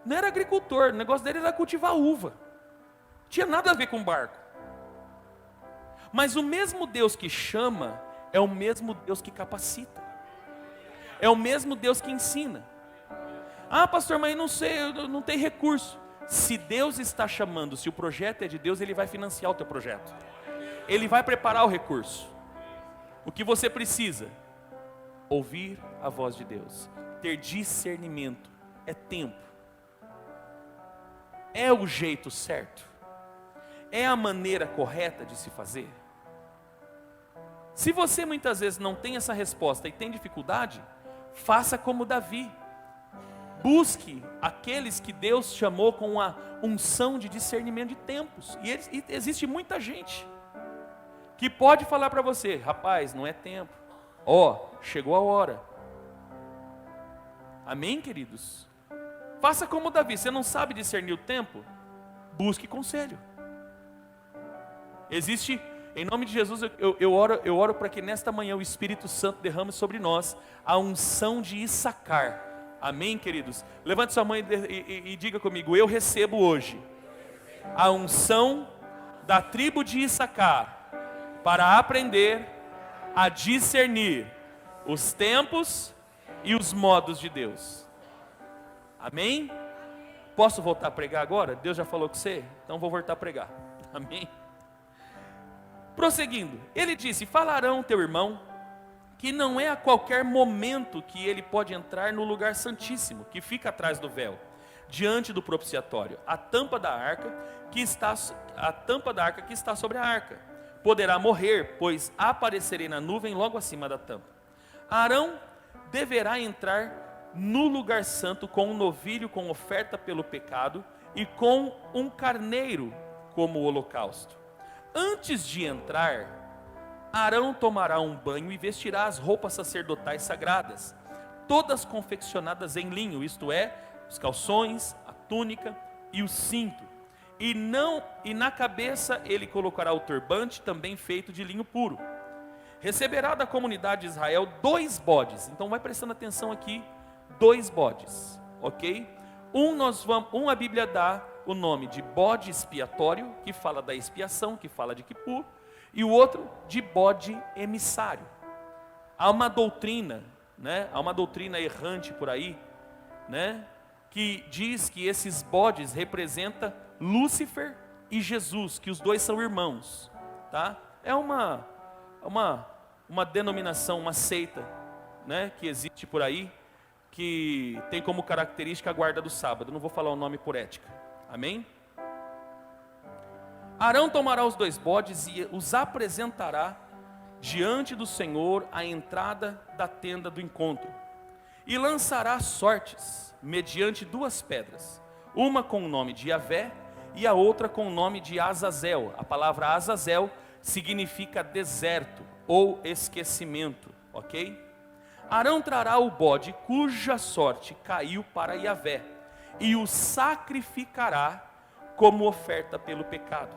Não era agricultor, o negócio dele era cultivar uva. Tinha nada a ver com barco. Mas o mesmo Deus que chama é o mesmo Deus que capacita. É o mesmo Deus que ensina. Ah, pastor, mas não sei, eu não tenho recurso. Se Deus está chamando, se o projeto é de Deus, Ele vai financiar o teu projeto. Ele vai preparar o recurso. O que você precisa? Ouvir a voz de Deus. Ter discernimento. É tempo. É o jeito certo. É a maneira correta de se fazer. Se você muitas vezes não tem essa resposta e tem dificuldade, faça como Davi. Busque aqueles que Deus chamou com a unção de discernimento de tempos. E existe muita gente que pode falar para você: rapaz, não é tempo. Chegou a hora. Amém, queridos? Faça como Davi. Você não sabe discernir o tempo? Busque conselho. Existe, em nome de Jesus, eu oro para que nesta manhã o Espírito Santo derrame sobre nós a unção de Issacar. Amém, queridos? Levante sua mão e diga comigo: eu recebo hoje a unção da tribo de Issacar para aprender a discernir os tempos e os modos de Deus. Amém? Posso voltar a pregar agora? Deus já falou com você? Então vou voltar a pregar. Amém? Prosseguindo, ele disse: falarão teu irmão que não é a qualquer momento que ele pode entrar no lugar santíssimo, que fica atrás do véu, diante do propiciatório, a tampa da arca que está sobre a arca. Poderá morrer, pois aparecerei na nuvem logo acima da tampa. Arão deverá entrar no lugar santo com um novilho com oferta pelo pecado e com um carneiro como holocausto. Antes de entrar, Arão tomará um banho e vestirá as roupas sacerdotais sagradas, todas confeccionadas em linho, isto é, os calções, a túnica e o cinto. E na cabeça ele colocará o turbante, também feito de linho puro. Receberá da comunidade de Israel 2 bodes. Então vai prestando atenção aqui, 2 bodes, ok? A Bíblia dá o nome de bode expiatório, que fala da expiação, que fala de Quipur, e o outro de bode emissário. Há uma doutrina, há uma doutrina errante por aí, que diz que esses bodes representam Lúcifer e Jesus, que os dois são irmãos, tá? É uma denominação, uma seita, que existe por aí, que tem como característica a guarda do sábado. Não vou falar o nome por ética. Amém? Arão tomará os 2 bodes e os apresentará diante do Senhor à entrada da tenda do encontro. E lançará sortes mediante 2 pedras, uma com o nome de Yavé e a outra com o nome de Azazel. A palavra Azazel significa deserto ou esquecimento, ok? Arão trará o bode cuja sorte caiu para Yavé e o sacrificará como oferta pelo pecado.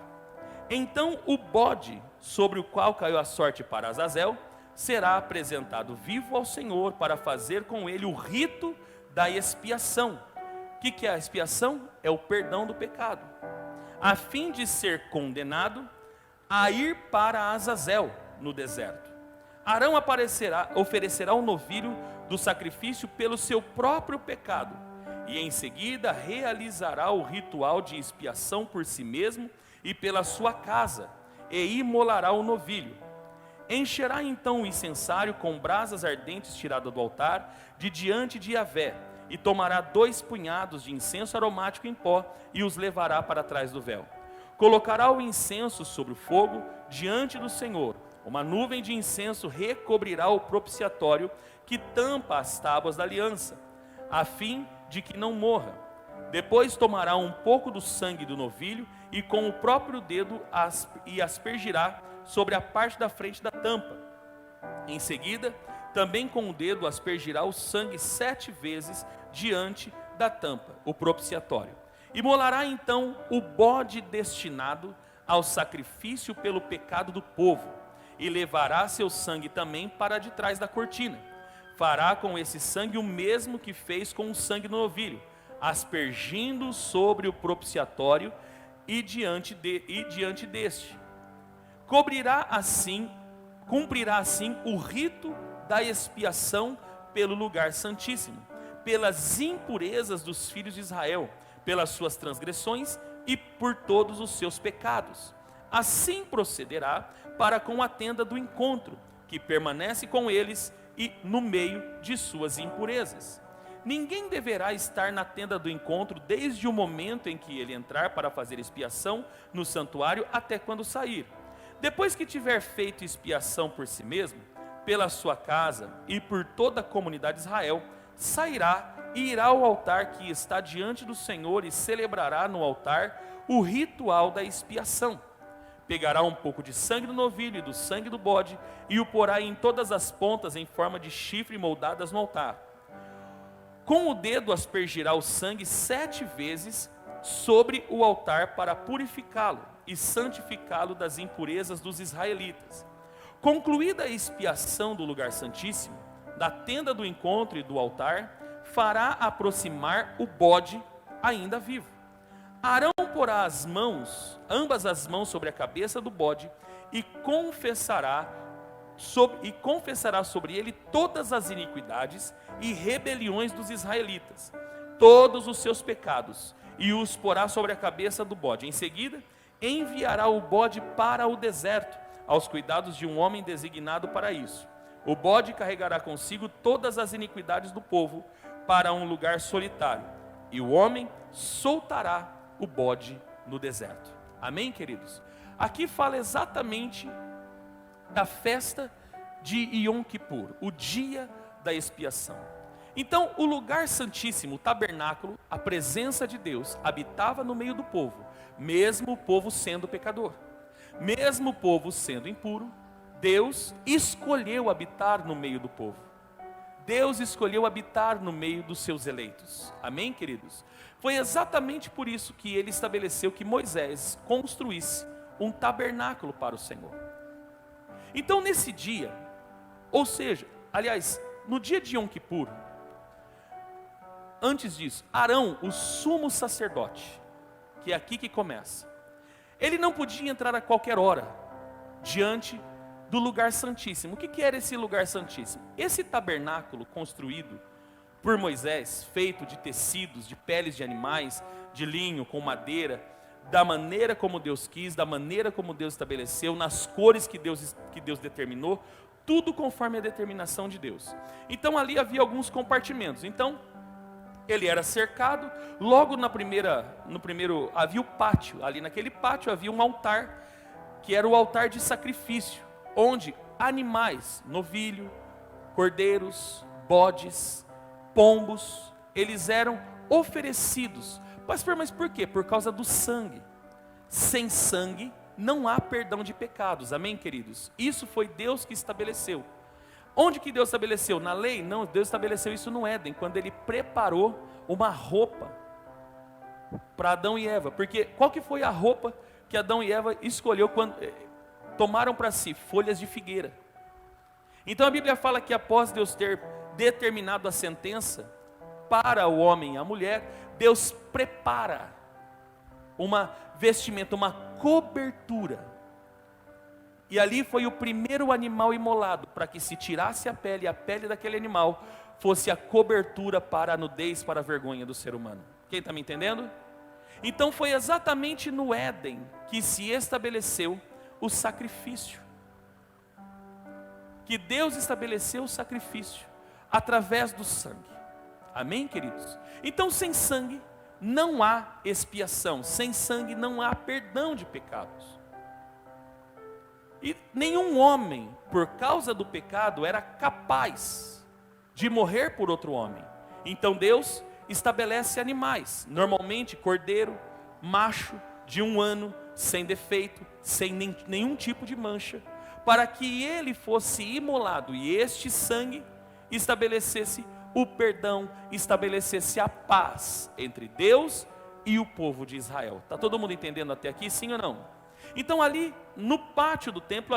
Então o bode sobre o qual caiu a sorte para Azazel será apresentado vivo ao Senhor para fazer com ele o rito da expiação. O que é a expiação? É o perdão do pecado, a fim de ser condenado a ir para Azazel no deserto. Arão oferecerá um novilho do sacrifício pelo seu próprio pecado, e em seguida realizará o ritual de expiação por si mesmo e pela sua casa, e imolará o novilho. Encherá então o incensário com brasas ardentes tiradas do altar, de diante de Yavé, e tomará 2 punhados de incenso aromático em pó, e os levará para trás do véu. Colocará o incenso sobre o fogo diante do Senhor. Uma nuvem de incenso recobrirá o propiciatório que tampa as tábuas da aliança, a fim de que não morra. Depois tomará um pouco do sangue do novilho e com o próprio dedo aspergirá sobre a parte da frente da tampa. Em seguida, também com o dedo aspergirá o sangue 7 vezes diante da tampa, o propiciatório. Imolará então o bode destinado ao sacrifício pelo pecado do povo, e levará seu sangue também para de trás da cortina. fará com esse sangue o mesmo que fez com o sangue do novilho, aspergindo sobre o propiciatório e diante deste. Cumprirá assim o rito da expiação pelo lugar santíssimo, pelas impurezas dos filhos de Israel, pelas suas transgressões e por todos os seus pecados. Assim procederá para com a tenda do encontro, que permanece com eles e no meio de suas impurezas. Ninguém deverá estar na tenda do encontro desde o momento em que ele entrar para fazer expiação no santuário até quando sair. Depois que tiver feito expiação por si mesmo, pela sua casa e por toda a comunidade de Israel, sairá e irá ao altar que está diante do Senhor e celebrará no altar o ritual da expiação. Pegará um pouco de sangue do novilho e do sangue do bode e o porá em todas as pontas em forma de chifre moldadas no altar. Com o dedo aspergirá o sangue 7 vezes sobre o altar para purificá-lo e santificá-lo das impurezas dos israelitas. Concluída a expiação do lugar santíssimo, da tenda do encontro e do altar, fará aproximar o bode ainda vivo. Arão porá ambas as mãos sobre a cabeça do bode e confessará sobre ele todas as iniquidades e rebeliões dos israelitas, todos os seus pecados, e os porá sobre a cabeça do bode. Em seguida, enviará o bode para o deserto, aos cuidados de um homem designado para isso. O bode carregará consigo todas as iniquidades do povo para um lugar solitário, e o homem soltará o bode no deserto. Amém, queridos? Aqui fala exatamente da festa de Yom Kippur, o dia da expiação. Então, o lugar santíssimo, o tabernáculo, a presença de Deus habitava no meio do povo, mesmo o povo sendo pecador. Mesmo o povo sendo impuro, Deus escolheu habitar no meio do povo. Deus escolheu habitar no meio dos seus eleitos. Amém, queridos? Foi exatamente por isso que ele estabeleceu que Moisés construísse um tabernáculo para o Senhor. Então, nesse dia, ou seja, aliás, no dia de Yom Kippur, antes disso, Arão, o sumo sacerdote, que é aqui que começa, ele não podia entrar a qualquer hora diante do lugar santíssimo. O que era esse lugar santíssimo? Esse tabernáculo construído por Moisés, feito de tecidos, de peles de animais, de linho, com madeira, da maneira como Deus quis, da maneira como Deus estabeleceu, nas cores que Deus determinou, tudo conforme a determinação de Deus. Então ali havia alguns compartimentos. Então ele era cercado, logo no primeiro havia o pátio, ali naquele pátio havia um altar, que era o altar de sacrifício, onde animais, novilho, cordeiros, bodes, pombos, eles eram oferecidos. Pastor, mas por quê? Por causa do sangue. Sem sangue não há perdão de pecados, amém, queridos? Isso foi Deus que estabeleceu. Onde que Deus estabeleceu? Na lei? Não, Deus estabeleceu isso no Éden, quando Ele preparou uma roupa para Adão e Eva. Porque qual que foi a roupa que Adão e Eva escolheu quando tomaram para si? Folhas de figueira. Então a Bíblia fala que após Deus ter determinado a sentença para o homem e a mulher, Deus prepara uma vestimenta, uma cobertura. E ali foi o primeiro animal imolado, para que se tirasse a pele daquele animal fosse a cobertura para a nudez, para a vergonha do ser humano. Quem está me entendendo? Então foi exatamente no Éden que se estabeleceu o sacrifício. Que Deus estabeleceu o sacrifício através do sangue. Amém, queridos? Então sem sangue não há expiação, sem sangue não há perdão de pecados. E nenhum homem, por causa do pecado, era capaz de morrer por outro homem. Então Deus estabelece animais, normalmente cordeiro, macho, de 1 ano, sem defeito, sem nenhum tipo de mancha, para que ele fosse imolado e este sangue estabelecesse o perdão, estabelecesse a paz entre Deus e o povo de Israel. Está todo mundo entendendo até aqui, sim ou não? Então ali no pátio do templo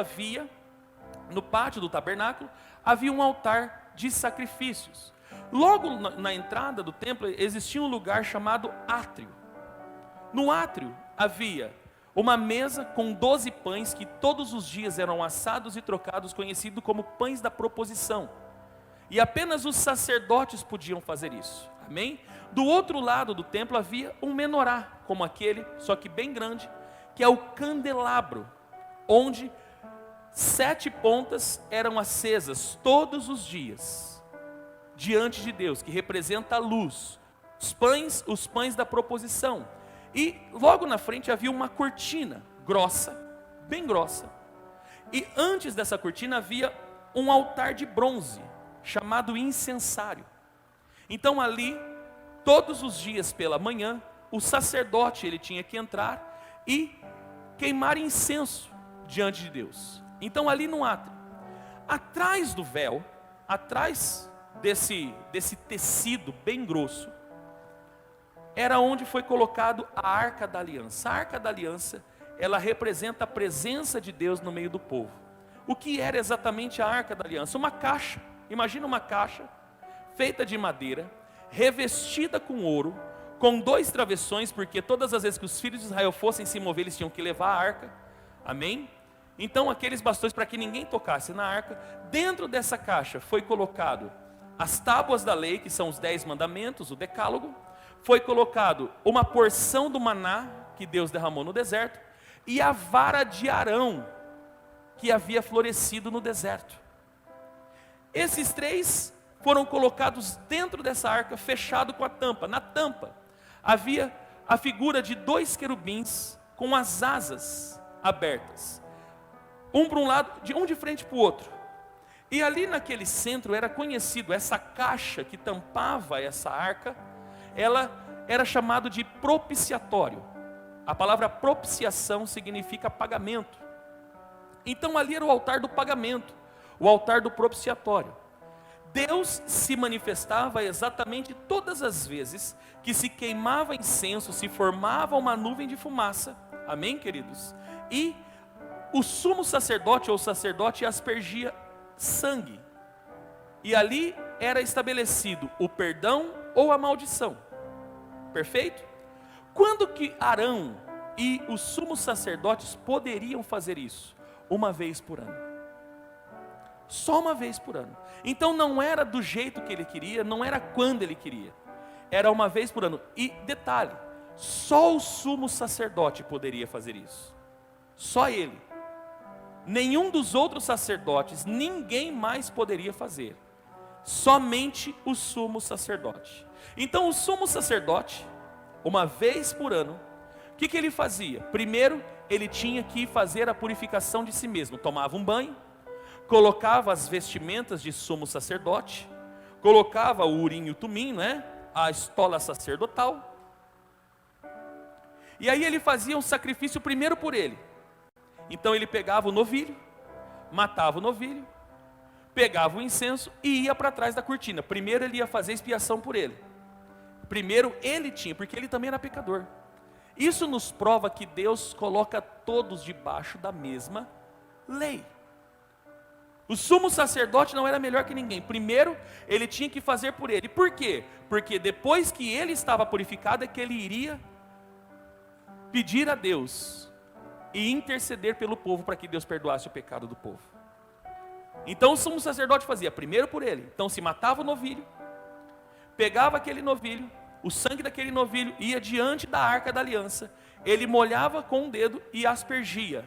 no pátio do tabernáculo, havia um altar de sacrifícios. Logo na entrada do templo existia um lugar chamado átrio. No átrio havia uma mesa com 12 pães que todos os dias eram assados e trocados, conhecido como pães da proposição. E apenas os sacerdotes podiam fazer isso. Amém? Do outro lado do templo havia um menorá, como aquele, só que bem grande, que é o candelabro, onde 7 pontas eram acesas todos os dias, diante de Deus, que representa a luz. Os pães da proposição. E logo na frente havia uma cortina grossa, bem grossa. E antes dessa cortina havia um altar de bronze, chamado incensário. Então ali, todos os dias pela manhã, o sacerdote ele tinha que entrar e queimar incenso diante de Deus. Então ali no átrio, atrás do véu, atrás desse tecido bem grosso, era onde foi colocado a Arca da Aliança. A Arca da Aliança, ela representa a presença de Deus no meio do povo. O que era exatamente a Arca da Aliança? Uma caixa, imagina uma caixa, feita de madeira, revestida com ouro, com 2 travessões, porque todas as vezes que os filhos de Israel fossem se mover, eles tinham que levar a arca, amém? Então aqueles bastões para que ninguém tocasse na arca. Dentro dessa caixa foi colocado as tábuas da lei, que são os 10 mandamentos, o decálogo. Foi colocado uma porção do maná que Deus derramou no deserto, e a vara de Arão, que havia florescido no deserto. Esses 3 foram colocados dentro dessa arca, fechado com a tampa. Na tampa havia a figura de 2 querubins com as asas abertas, um para um lado, um de frente para o outro. E ali naquele centro era conhecido, essa caixa que tampava essa arca, ela era chamado de propiciatório. A palavra propiciação significa pagamento. Então ali era o altar do pagamento, o altar do propiciatório. Deus se manifestava exatamente todas as vezes que se queimava incenso, se formava uma nuvem de fumaça. Amém, queridos? E o sumo sacerdote ou sacerdote aspergia sangue. E ali era estabelecido o perdão ou a maldição. Perfeito? Quando que Arão e os sumos sacerdotes poderiam fazer isso? Uma vez por ano. Só uma vez por ano. Então não era do jeito que ele queria, não era quando ele queria. Era uma vez por ano. E detalhe, só o sumo sacerdote poderia fazer isso. Só ele. Nenhum dos outros sacerdotes, ninguém mais poderia fazer. Somente o sumo sacerdote. Então o sumo sacerdote, uma vez por ano, o que ele fazia? Primeiro, ele tinha que fazer a purificação de si mesmo. Tomava um banho, colocava as vestimentas de sumo sacerdote, colocava o urim e o tumim, né? A estola sacerdotal. E aí ele fazia um sacrifício primeiro por ele. Então ele pegava o novilho, matava o novilho, pegava o incenso e ia para trás da cortina. Primeiro ele ia fazer expiação por ele. Primeiro ele tinha, porque ele também era pecador. Isso nos prova que Deus coloca todos debaixo da mesma lei. O sumo sacerdote não era melhor que ninguém. Primeiro ele tinha que fazer por ele. Por quê? Porque depois que ele estava purificado é que ele iria pedir a Deus e interceder pelo povo para que Deus perdoasse o pecado do povo. Então o sumo sacerdote fazia primeiro por ele. Então se matava o novilho, pegava aquele novilho, o sangue daquele novilho ia diante da arca da aliança, ele molhava com um dedo e aspergia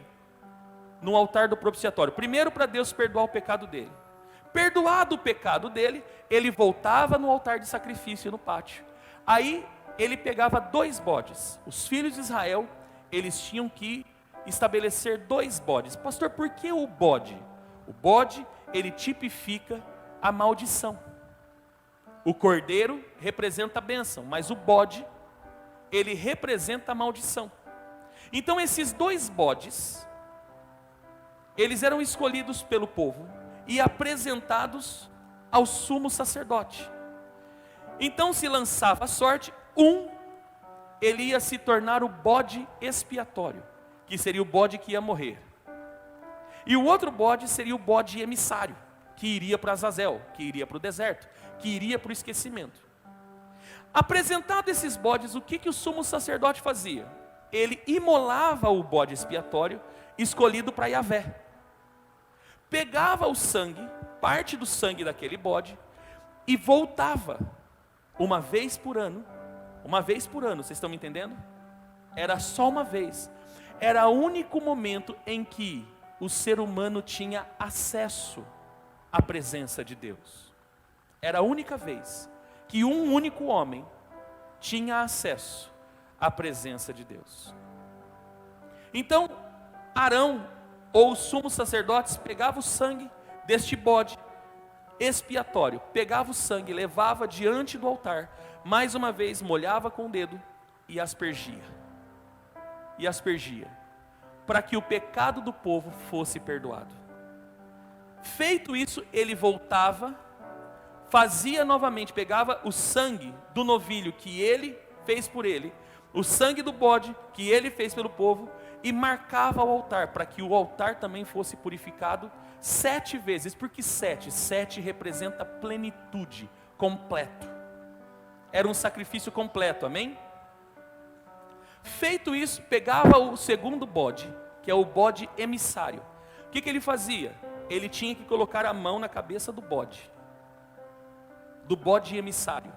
no altar do propiciatório. Primeiro para Deus perdoar o pecado dele. Perdoado o pecado dele, ele voltava no altar de sacrifício no pátio. Aí ele pegava 2 bodes. Os filhos de Israel, eles tinham que estabelecer 2 bodes. Pastor, por que o bode? O bode, ele tipifica a maldição. O cordeiro representa a bênção, mas o bode, ele representa a maldição. Então esses 2 bodes, eles eram escolhidos pelo povo e apresentados ao sumo sacerdote. Então se lançava a sorte, ele ia se tornar o bode expiatório, que seria o bode que ia morrer. E o outro bode seria o bode emissário. que iria para Azazel, que iria para o deserto, que iria para o esquecimento. Apresentado esses bodes, o que o sumo sacerdote fazia? Ele imolava o bode expiatório, escolhido para Yahvé. Pegava o sangue, parte do sangue daquele bode, e voltava, uma vez por ano, vocês estão me entendendo? Era só uma vez. Era o único momento em que o ser humano tinha acesso à presença de Deus. Era a única vez que um único homem tinha acesso à presença de Deus. Então, Arão, ou os sumos sacerdotes, pegava o sangue deste bode expiatório, pegava o sangue, levava diante do altar, mais uma vez molhava com o dedo e aspergia. Para que o pecado do povo fosse perdoado. Feito isso, ele voltava, fazia novamente, pegava o sangue do novilho que ele fez por ele, o sangue do bode que ele fez pelo povo, e marcava o altar, para que o altar também fosse purificado 7 vezes, porque 7 representa plenitude, completo. Era um sacrifício completo, amém? Feito isso, pegava o segundo bode, que é o bode emissário. O que ele fazia? Ele tinha que colocar a mão na cabeça do bode emissário,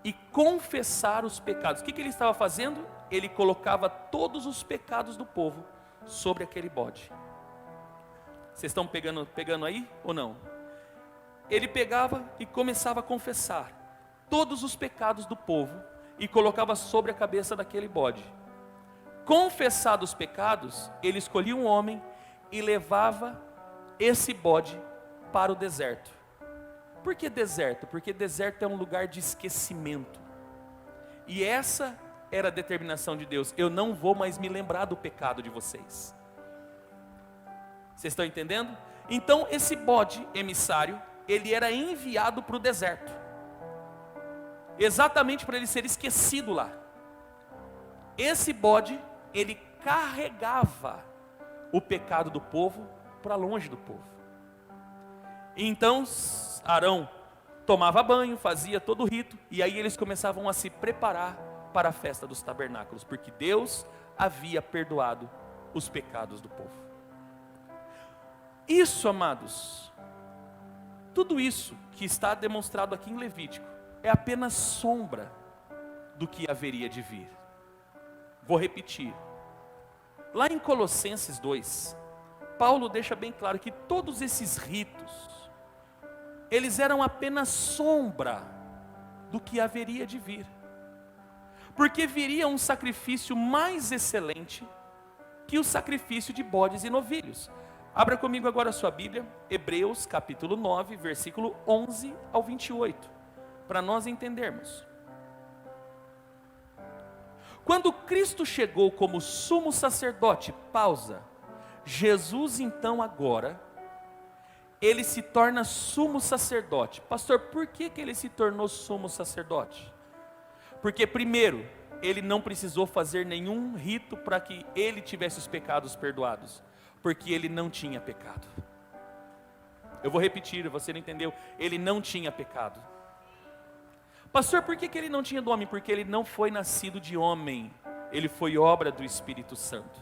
e confessar os pecados. O que ele estava fazendo? Ele colocava todos os pecados do povo sobre aquele bode. Vocês estão pegando aí ou não? Ele pegava e começava a confessar todos os pecados do povo e colocava sobre a cabeça daquele bode. Confessados os pecados, ele escolhia um homem e levava esse bode para o deserto. Por que deserto? Porque deserto é um lugar de esquecimento. E essa era a determinação de Deus: eu não vou mais me lembrar do pecado de vocês. Vocês estão entendendo? Então esse bode emissário, ele era enviado para o deserto, exatamente para ele ser esquecido lá. Esse bode, ele carregava o pecado do povo para longe do povo. Então Arão tomava banho, fazia todo o rito, e aí eles começavam a se preparar para a festa dos tabernáculos, porque Deus havia perdoado os pecados do povo. Isso, amados, tudo isso que está demonstrado aqui em Levítico é apenas sombra do que haveria de vir. Vou repetir. Lá em Colossenses 2, Paulo deixa bem claro que todos esses ritos, eles eram apenas sombra do que haveria de vir. Porque viria um sacrifício mais excelente que o sacrifício de bodes e novilhos. Abra comigo agora a sua Bíblia, Hebreus capítulo 9, versículo 11 ao 28, para nós entendermos. Quando Cristo chegou como sumo sacerdote, Jesus então agora, ele se torna sumo sacerdote. Pastor, por que ele se tornou sumo sacerdote? Porque primeiro, ele não precisou fazer nenhum rito para que ele tivesse os pecados perdoados, porque ele não tinha pecado. Eu vou repetir, você não entendeu? Ele não tinha pecado. Pastor, por que ele não tinha do homem? Porque ele não foi nascido de homem, ele foi obra do Espírito Santo.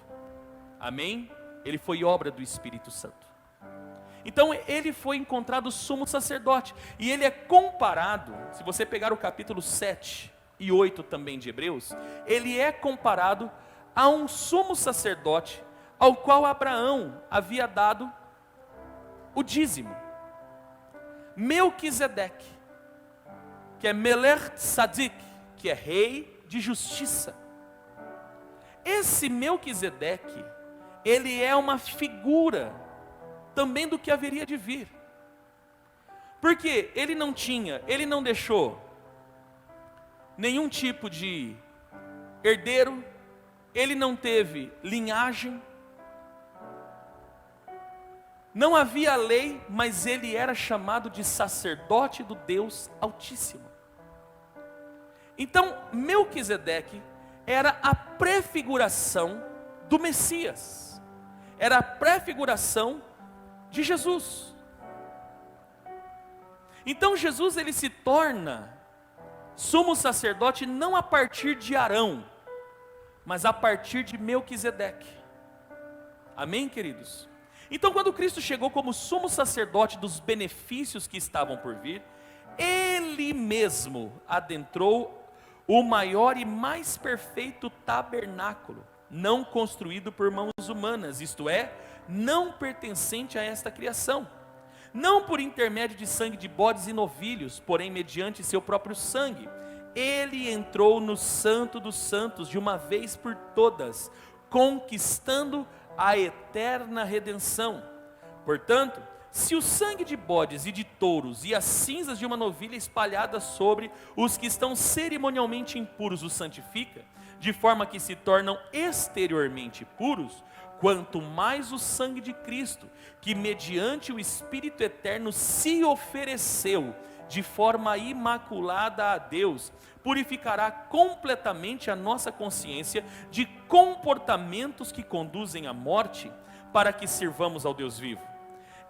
Amém? Ele foi obra do Espírito Santo. Então ele foi encontrado sumo sacerdote, e ele é comparado, se você pegar o capítulo 7 e 8 também de Hebreus, ele é comparado a um sumo sacerdote ao qual Abraão havia dado o dízimo. Melquisedeque, que é Melech Tzadik, que é rei de justiça. Esse Melquisedeque, ele é uma figura também do que haveria de vir. Porque ele não deixou nenhum tipo de herdeiro, ele não teve linhagem, não havia lei, mas ele era chamado de sacerdote do Deus Altíssimo. Então Melquisedeque era a prefiguração do Messias, era a prefiguração de Jesus. Então Jesus ele se torna sumo sacerdote não a partir de Arão, mas a partir de Melquisedeque. Amém, queridos? Então quando Cristo chegou como sumo sacerdote dos benefícios que estavam por vir, Ele mesmo adentrou o maior e mais perfeito tabernáculo, não construído por mãos humanas, isto é, não pertencente a esta criação, não por intermédio de sangue de bodes e novilhos, porém mediante seu próprio sangue. Ele entrou no Santo dos Santos de uma vez por todas, conquistando a eterna redenção. Portanto, se o sangue de bodes e de touros e as cinzas de uma novilha espalhadas sobre os que estão cerimonialmente impuros os santifica, de forma que se tornam exteriormente puros, quanto mais o sangue de Cristo, que mediante o Espírito Eterno se ofereceu de forma imaculada a Deus, purificará completamente a nossa consciência de comportamentos que conduzem à morte, para que sirvamos ao Deus vivo.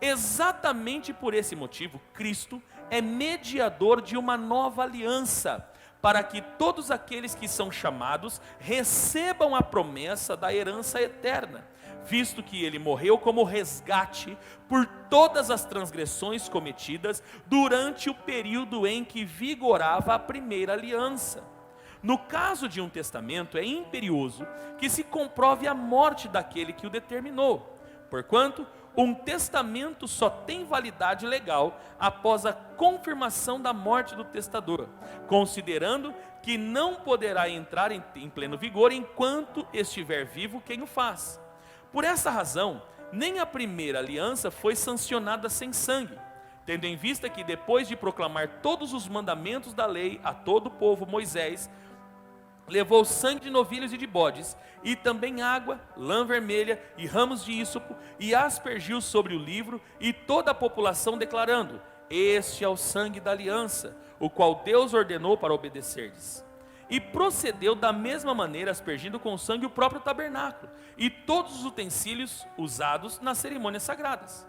Exatamente por esse motivo, Cristo é mediador de uma nova aliança, para que todos aqueles que são chamados recebam a promessa da herança eterna, visto que ele morreu como resgate por todas as transgressões cometidas durante o período em que vigorava a primeira aliança. No caso de um testamento, é imperioso que se comprove a morte daquele que o determinou, porquanto um testamento só tem validade legal após a confirmação da morte do testador, considerando que não poderá entrar em pleno vigor enquanto estiver vivo quem o faz. Por essa razão, nem a primeira aliança foi sancionada sem sangue, tendo em vista que depois de proclamar todos os mandamentos da lei a todo o povo, Moisés levou sangue de novilhos e de bodes, e também água, lã vermelha e ramos de ísopo, e aspergiu sobre o livro e toda a população, declarando: este é o sangue da aliança, o qual Deus ordenou para obedecerdes. E procedeu da mesma maneira, aspergindo com sangue o próprio tabernáculo e todos os utensílios usados nas cerimônias sagradas.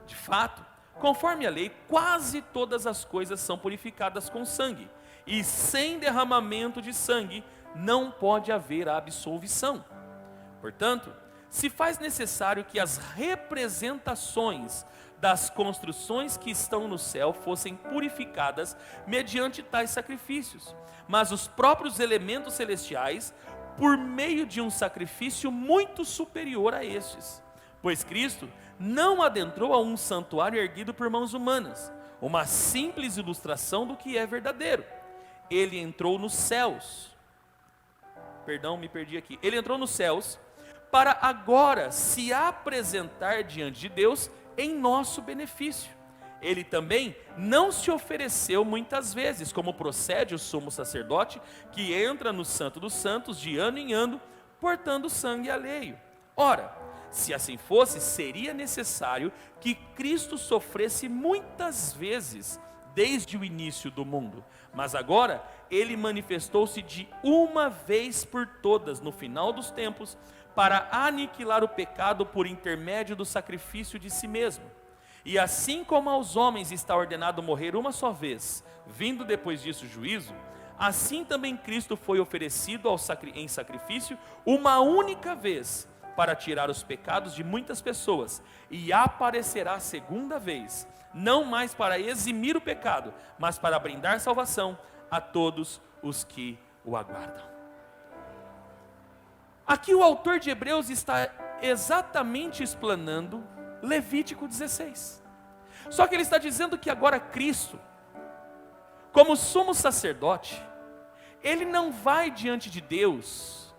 De fato, conforme a lei, quase todas as coisas são purificadas com sangue, e sem derramamento de sangue não pode haver absolvição. Portanto, se faz necessário que as representações das construções que estão no céu fossem purificadas mediante tais sacrifícios, mas os próprios elementos celestiais por meio de um sacrifício muito superior a estes. Pois Cristo não adentrou a um santuário erguido por mãos humanas, uma simples ilustração do que é verdadeiro. Ele entrou nos céus. Ele entrou nos céus para agora se apresentar diante de Deus em nosso benefício. Ele também não se ofereceu muitas vezes, como procede o sumo sacerdote, que entra no Santo dos Santos de ano em ano, portando sangue alheio. Ora, se assim fosse, seria necessário que Cristo sofresse muitas vezes, desde o início do mundo. Mas agora, ele manifestou-se de uma vez por todas, no final dos tempos, para aniquilar o pecado por intermédio do sacrifício de si mesmo. E assim como aos homens está ordenado morrer uma só vez, vindo depois disso o juízo, assim também Cristo foi oferecido em sacrifício uma única vez, para tirar os pecados de muitas pessoas, e aparecerá a segunda vez, não mais para eximir o pecado, mas para brindar salvação a todos os que o aguardam. Aqui o autor de Hebreus está exatamente explanando Levítico 16. Só que ele está dizendo que agora Cristo, como sumo sacerdote, ele não vai diante de Deus.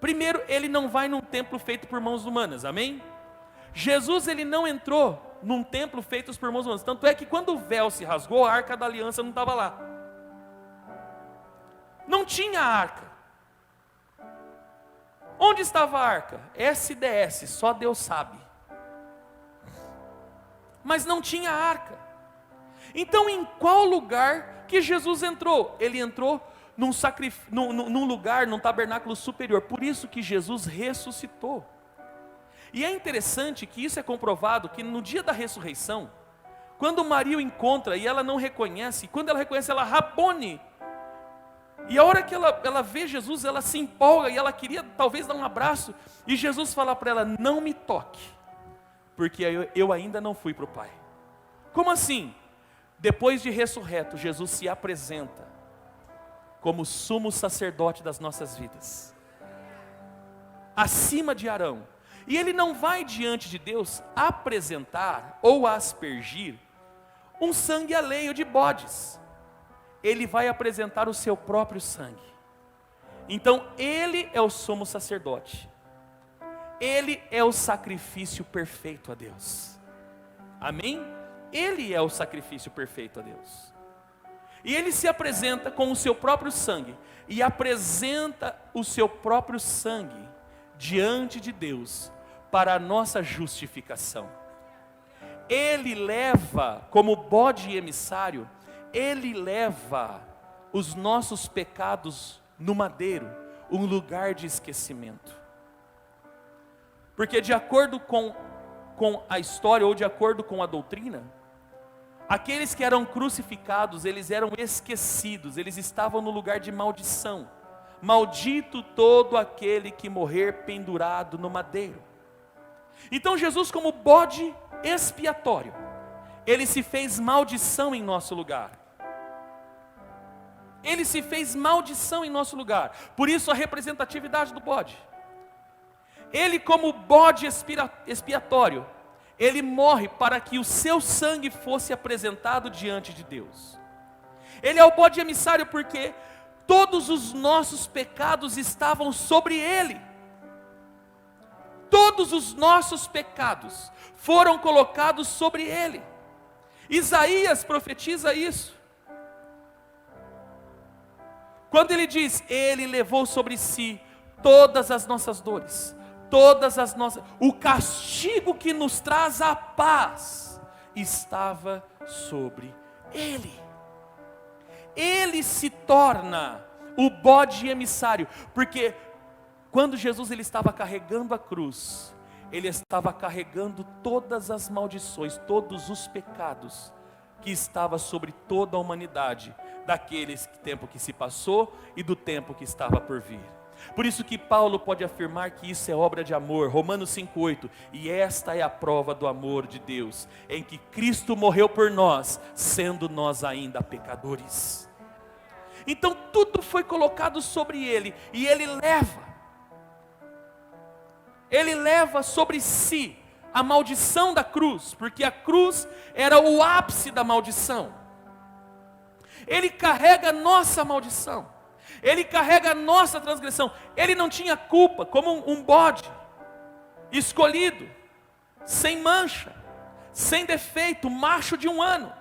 Primeiro, ele não vai num templo feito por mãos humanas, amém? Jesus, ele não entrou num templo feito por mãos humanas. Tanto é que quando o véu se rasgou, a arca da aliança não estava lá. Não tinha arca. Onde estava a arca? SDS, só Deus sabe. Mas não tinha arca. Então em qual lugar que Jesus entrou? Ele entrou num lugar, num tabernáculo superior. Por isso que Jesus ressuscitou. E é interessante que isso é comprovado, que no dia da ressurreição, Quando Maria o encontra e ela não reconhece, quando ela reconhece, ela Rabone. E a hora que ela vê Jesus, ela se empolga e ela queria talvez dar um abraço. E Jesus fala para ela: não me toque, porque eu ainda não fui para o Pai. Como assim? Depois de ressurreto, Jesus se apresenta como sumo sacerdote das nossas vidas, acima de Arão. E ele não vai diante de Deus apresentar ou aspergir um sangue alheio de bodes. Ele vai apresentar o seu próprio sangue. Então ele é o sumo sacerdote. Ele é o sacrifício perfeito a Deus. Amém? Ele é o sacrifício perfeito a Deus. E ele se apresenta com o seu próprio sangue. E apresenta o seu próprio sangue diante de Deus para a nossa justificação. Ele leva, como bode emissário, ele leva os nossos pecados no madeiro, um lugar de esquecimento. Porque de acordo com a história, ou de acordo com a doutrina, aqueles que eram crucificados, eles eram esquecidos, eles estavam no lugar de maldição. Maldito todo aquele que morrer pendurado no madeiro. Então Jesus, como bode expiatório, ele se fez maldição em nosso lugar. Ele se fez maldição em nosso lugar. Por isso a representatividade do bode. Ele, como bode expiatório, ele morre para que o seu sangue fosse apresentado diante de Deus. Ele é o bode emissário porque todos os nossos pecados estavam sobre ele. Todos os nossos pecados foram colocados sobre ele. Isaías profetiza isso. Quando ele diz: ele levou sobre si todas as nossas dores, o castigo que nos traz a paz estava sobre ele. Ele se torna o bode emissário, porque quando Jesus ele estava carregando a cruz, ele estava carregando todas as maldições, todos os pecados que estava sobre toda a humanidade, daquele tempo que se passou e do tempo que estava por vir. Por isso que Paulo pode afirmar que isso é obra de amor, Romanos 5,8, e esta é a prova do amor de Deus, em que Cristo morreu por nós, sendo nós ainda pecadores. Então tudo foi colocado sobre ele, e ele leva sobre si a maldição da cruz, porque a cruz era o ápice da maldição. Ele carrega a nossa maldição, ele carrega a nossa transgressão. Ele não tinha culpa, como um bode escolhido, sem mancha, sem defeito, macho de 1 ano,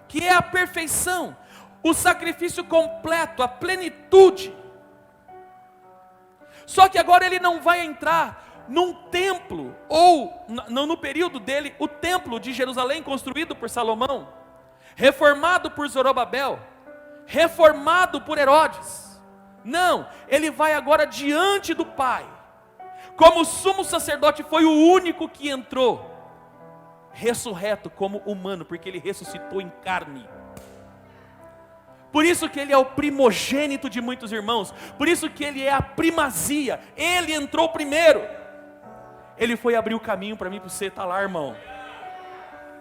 que é a perfeição, o sacrifício completo, a plenitude. Só que agora ele não vai entrar num templo, ou no período dele, o templo de Jerusalém construído por Salomão, reformado por Zorobabel, reformado por Herodes. Não, ele vai agora diante do Pai. Como sumo sacerdote, foi o único que entrou ressurreto como humano, porque ele ressuscitou em carne. Por isso que ele é o primogênito de muitos irmãos, por isso que ele é a primazia. Ele entrou primeiro, ele foi abrir o caminho para mim, para você estar lá, irmão.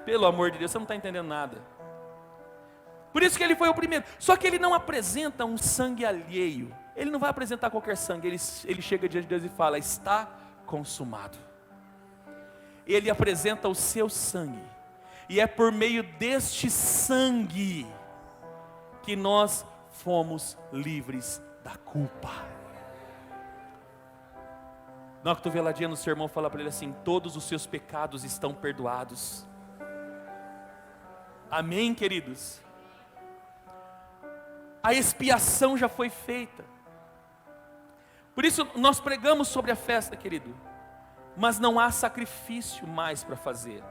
Pelo amor de Deus, você não está entendendo nada. Por isso que ele foi o primeiro. Só que ele não apresenta um sangue alheio, ele não vai apresentar qualquer sangue. Ele chega diante de Deus e fala: está consumado. Ele apresenta o seu sangue, e é por meio deste sangue que nós fomos livres da culpa. Dá uma cotoveladinha no seu irmão, fala para ele assim: todos os seus pecados estão perdoados. Amém, queridos? A expiação já foi feita. Por isso nós pregamos sobre a festa, querido, mas não há sacrifício mais para fazer.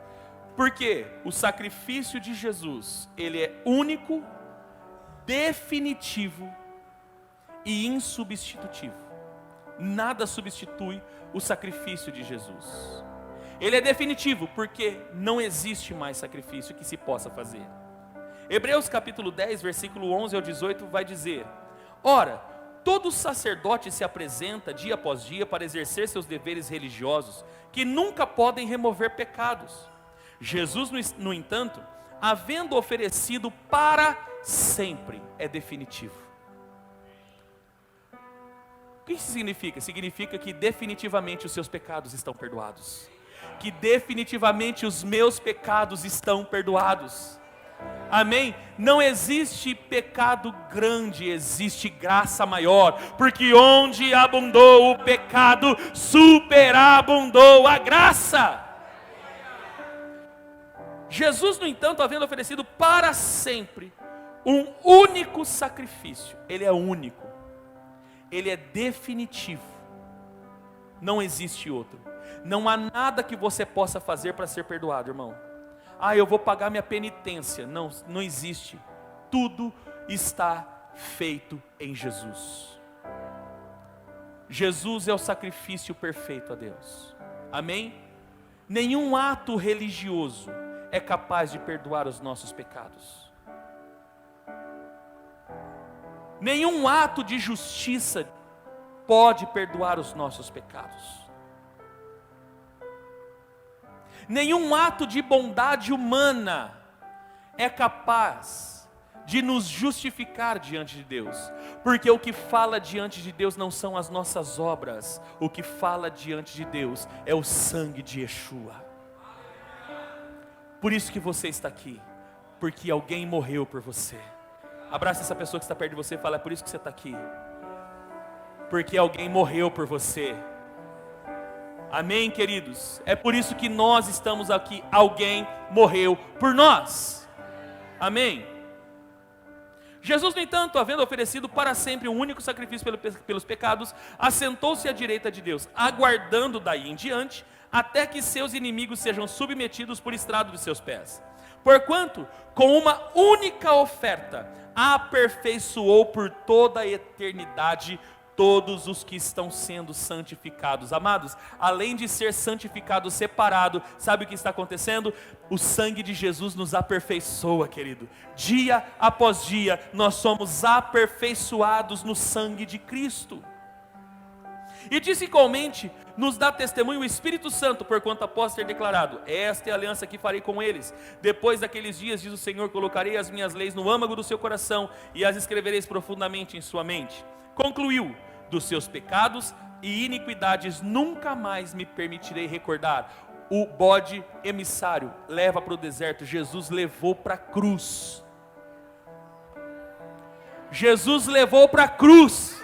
Porque o sacrifício de Jesus, ele é único, definitivo e insubstitutivo. Nada substitui o sacrifício de Jesus. Ele é definitivo, porque não existe mais sacrifício que se possa fazer. Hebreus capítulo 10, versículo 11 ao 18 vai dizer: ora, todo sacerdote se apresenta dia após dia para exercer seus deveres religiosos, que nunca podem remover pecados. Jesus, no entanto, havendo oferecido para sempre, é definitivo. O que isso significa? Significa que definitivamente os seus pecados estão perdoados. Que definitivamente os meus pecados estão perdoados. Amém? Não existe pecado grande, existe graça maior, porque onde abundou o pecado, superabundou a graça. Jesus, no entanto, havendo oferecido para sempre um único sacrifício, ele é único, ele é definitivo, não existe outro. Não há nada que você possa fazer para ser perdoado, irmão. Eu vou pagar minha penitência. Não, não existe. Tudo está feito em Jesus. Jesus é o sacrifício perfeito a Deus. Amém? Nenhum ato religioso é capaz de perdoar os nossos pecados. Nenhum ato de justiça pode perdoar os nossos pecados. Nenhum ato de bondade humana é capaz de nos justificar diante de Deus, porque o que fala diante de Deus não são as nossas obras, o que fala diante de Deus é o sangue de Yeshua. Por isso que você está aqui, porque alguém morreu por você. Abraça essa pessoa que está perto de você e fala: é por isso que você está aqui, porque alguém morreu por você. Amém, queridos? É por isso que nós estamos aqui. Alguém morreu por nós. Amém? Jesus, no entanto, havendo oferecido para sempre um único sacrifício pelos pecados, assentou-se à direita de Deus, aguardando daí em diante, até que seus inimigos sejam submetidos por estrado de seus pés. Porquanto, com uma única oferta, aperfeiçoou por toda a eternidade todos os que estão sendo santificados. Amados, além de ser santificado, separado, sabe o que está acontecendo? O sangue de Jesus nos aperfeiçoa, querido. Dia após dia, nós somos aperfeiçoados no sangue de Cristo. E diz igualmente, nos dá testemunho o Espírito Santo, porquanto após ter declarado: esta é a aliança que farei com eles. Depois daqueles dias, diz o Senhor, colocarei as minhas leis no âmago do seu coração, e as escrevereis profundamente em sua mente. Concluiu: dos seus pecados e iniquidades nunca mais me permitirei recordar. O bode emissário leva para o deserto, Jesus levou para a cruz. Jesus levou para a cruz.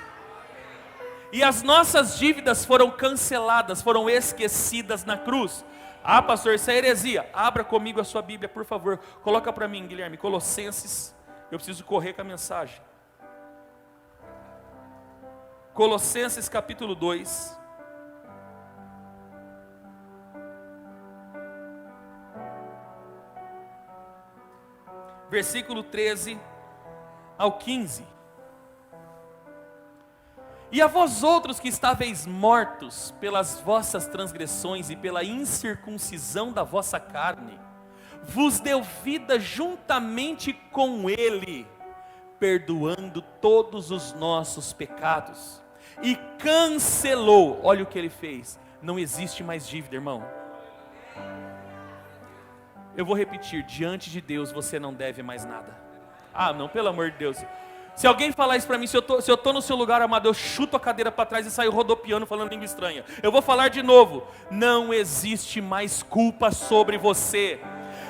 E as nossas dívidas foram canceladas, foram esquecidas na cruz. Pastor, isso é heresia. Abra comigo a sua Bíblia, por favor. Coloca para mim, Guilherme, Colossenses. Eu preciso correr com a mensagem. Colossenses capítulo 2. Versículo 13 ao 15. E a vós outros que estáveis mortos pelas vossas transgressões e pela incircuncisão da vossa carne, vos deu vida juntamente com Ele, perdoando todos os nossos pecados, e cancelou, olha o que Ele fez, não existe mais dívida, irmão. Eu vou repetir, diante de Deus você não deve mais nada. Não, pelo amor de Deus. Se alguém falar isso para mim, se eu estou no seu lugar, amado, eu chuto a cadeira para trás e saio rodopiando falando língua estranha. Eu vou falar de novo, não existe mais culpa sobre você.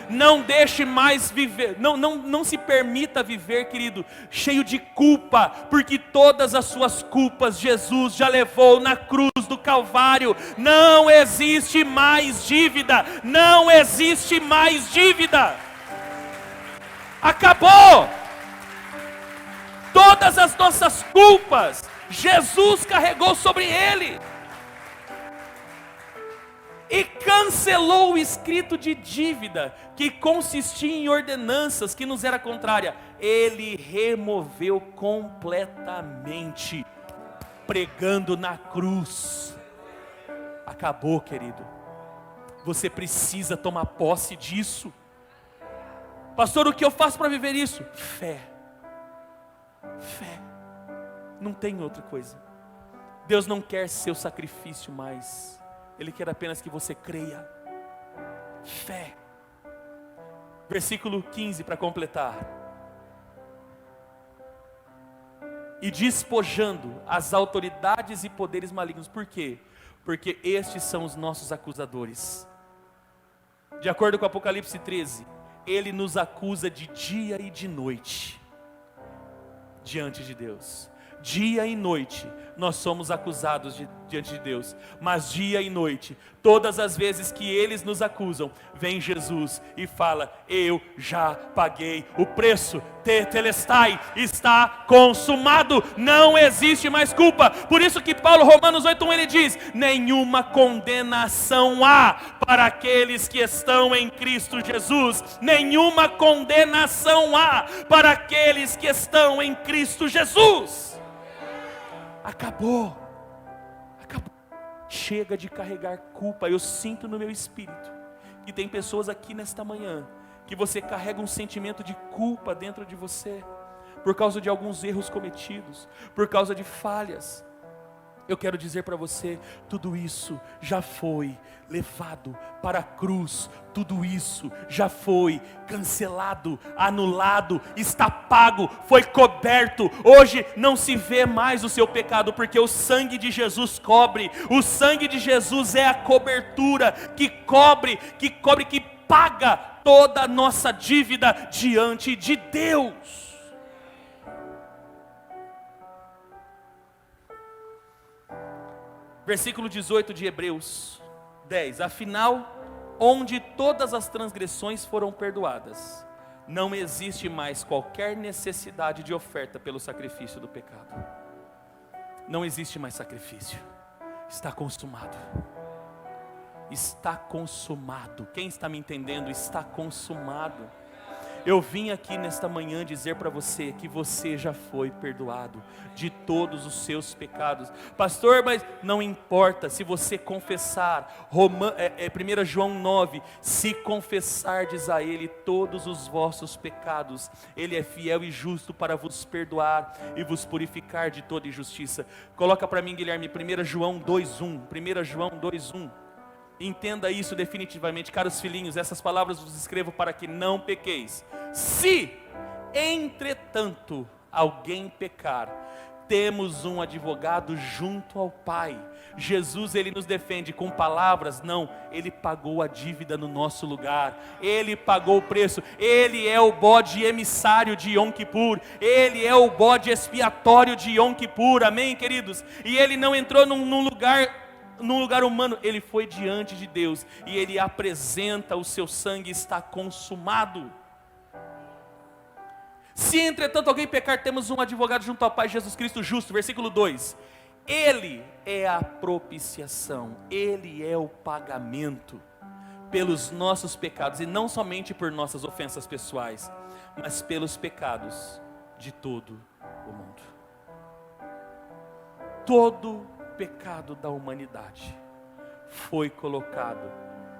Não deixe mais viver, não se permita viver, querido, cheio de culpa, porque todas as suas culpas Jesus já levou na cruz do Calvário. Não existe mais dívida, não existe mais dívida. Acabou. Todas as nossas culpas, Jesus carregou sobre Ele. E cancelou o escrito de dívida, que consistia em ordenanças, que nos era contrária. Ele removeu completamente, pregando na cruz. Acabou, querido. Você precisa tomar posse disso. Pastor, o que eu faço para viver isso? Fé. Fé. Não tem outra coisa. Deus não quer seu sacrifício mais. Ele quer apenas que você creia. Fé. Versículo 15 para completar. E despojando as autoridades e poderes malignos. Por quê? Porque estes são os nossos acusadores. De acordo com Apocalipse 13, ele nos acusa de dia e de noite diante de Deus. Dia e noite nós somos acusados diante de Deus, mas dia e noite, todas as vezes que eles nos acusam, vem Jesus e fala: eu já paguei o preço, tetelestai, está consumado, não existe mais culpa. Por isso que Paulo, Romanos 8:1, ele diz: nenhuma condenação há para aqueles que estão em Cristo Jesus. Nenhuma condenação há para aqueles que estão em Cristo Jesus. Acabou. Acabou. Chega de carregar culpa. Eu sinto no meu espírito que tem pessoas aqui nesta manhã que você carrega um sentimento de culpa dentro de você, por causa de alguns erros cometidos, por causa de falhas. Eu quero dizer para você, tudo isso já foi levado para a cruz, tudo isso já foi cancelado, anulado, está pago, foi coberto. Hoje não se vê mais o seu pecado, porque o sangue de Jesus cobre. O sangue de Jesus é a cobertura que cobre, que paga toda a nossa dívida diante de Deus. Versículo 18 de Hebreus 10. Afinal, onde todas as transgressões foram perdoadas, não existe mais qualquer necessidade de oferta pelo sacrifício do pecado. Não existe mais sacrifício. Está consumado. Está consumado. Quem está me entendendo? Está consumado. Eu vim aqui nesta manhã dizer para você que você já foi perdoado de todos os seus pecados. Pastor, mas não importa se você confessar, 1 João 9, se confessardes a Ele todos os vossos pecados, Ele é fiel e justo para vos perdoar e vos purificar de toda injustiça. Coloca para mim, Guilherme, 1 João 2:1, 1 João 2:1. Entenda isso definitivamente, caros filhinhos, essas palavras vos escrevo para que não pequeis. Se, entretanto, alguém pecar, temos um advogado junto ao Pai. Jesus, Ele nos defende com palavras? Não, Ele pagou a dívida no nosso lugar. Ele pagou o preço. Ele é o bode emissário de Yom Kippur. Ele é o bode expiatório de Yom Kippur, amém, queridos? E Ele não entrou num lugar humano, Ele foi diante de Deus e Ele apresenta o seu sangue, está consumado. Se entretanto alguém pecar, temos um advogado junto ao Pai, Jesus Cristo justo. Versículo 2, Ele é a propiciação, Ele é o pagamento pelos nossos pecados, e não somente por nossas ofensas pessoais, mas pelos pecados de todo o mundo. Todo pecado da humanidade foi colocado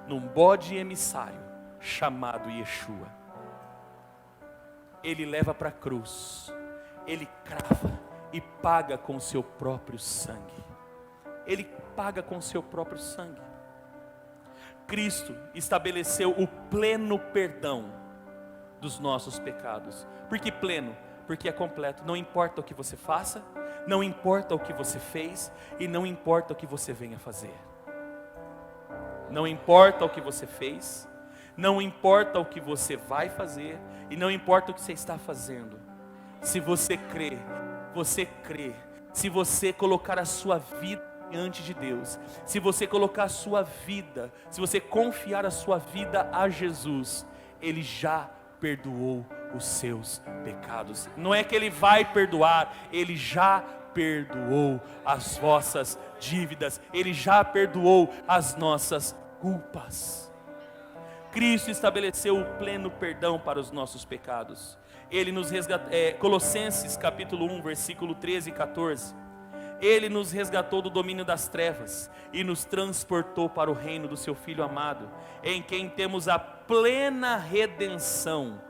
num bode emissário chamado Yeshua. Ele leva para a cruz, Ele crava e paga com o seu próprio sangue. Ele paga com o seu próprio sangue. Cristo estabeleceu o pleno perdão dos nossos pecados. Por que pleno? Porque é completo. Não importa o que você faça, não importa o que você fez, e não importa o que você venha fazer. Não importa o que você fez, não importa o que você vai fazer, e não importa o que você está fazendo. Se você crê, se você colocar a sua vida diante de Deus, se você colocar a sua vida, se você confiar a sua vida a Jesus, Ele já perdoou os seus pecados. Não é que Ele vai perdoar, Ele já perdoou as vossas dívidas, Ele já perdoou as nossas culpas. Cristo estabeleceu o pleno perdão para os nossos pecados. Ele nos resgatou, Colossenses capítulo 1, versículo 13 e 14. Ele nos resgatou do domínio das trevas e nos transportou para o reino do seu Filho amado, em quem temos a plena redenção,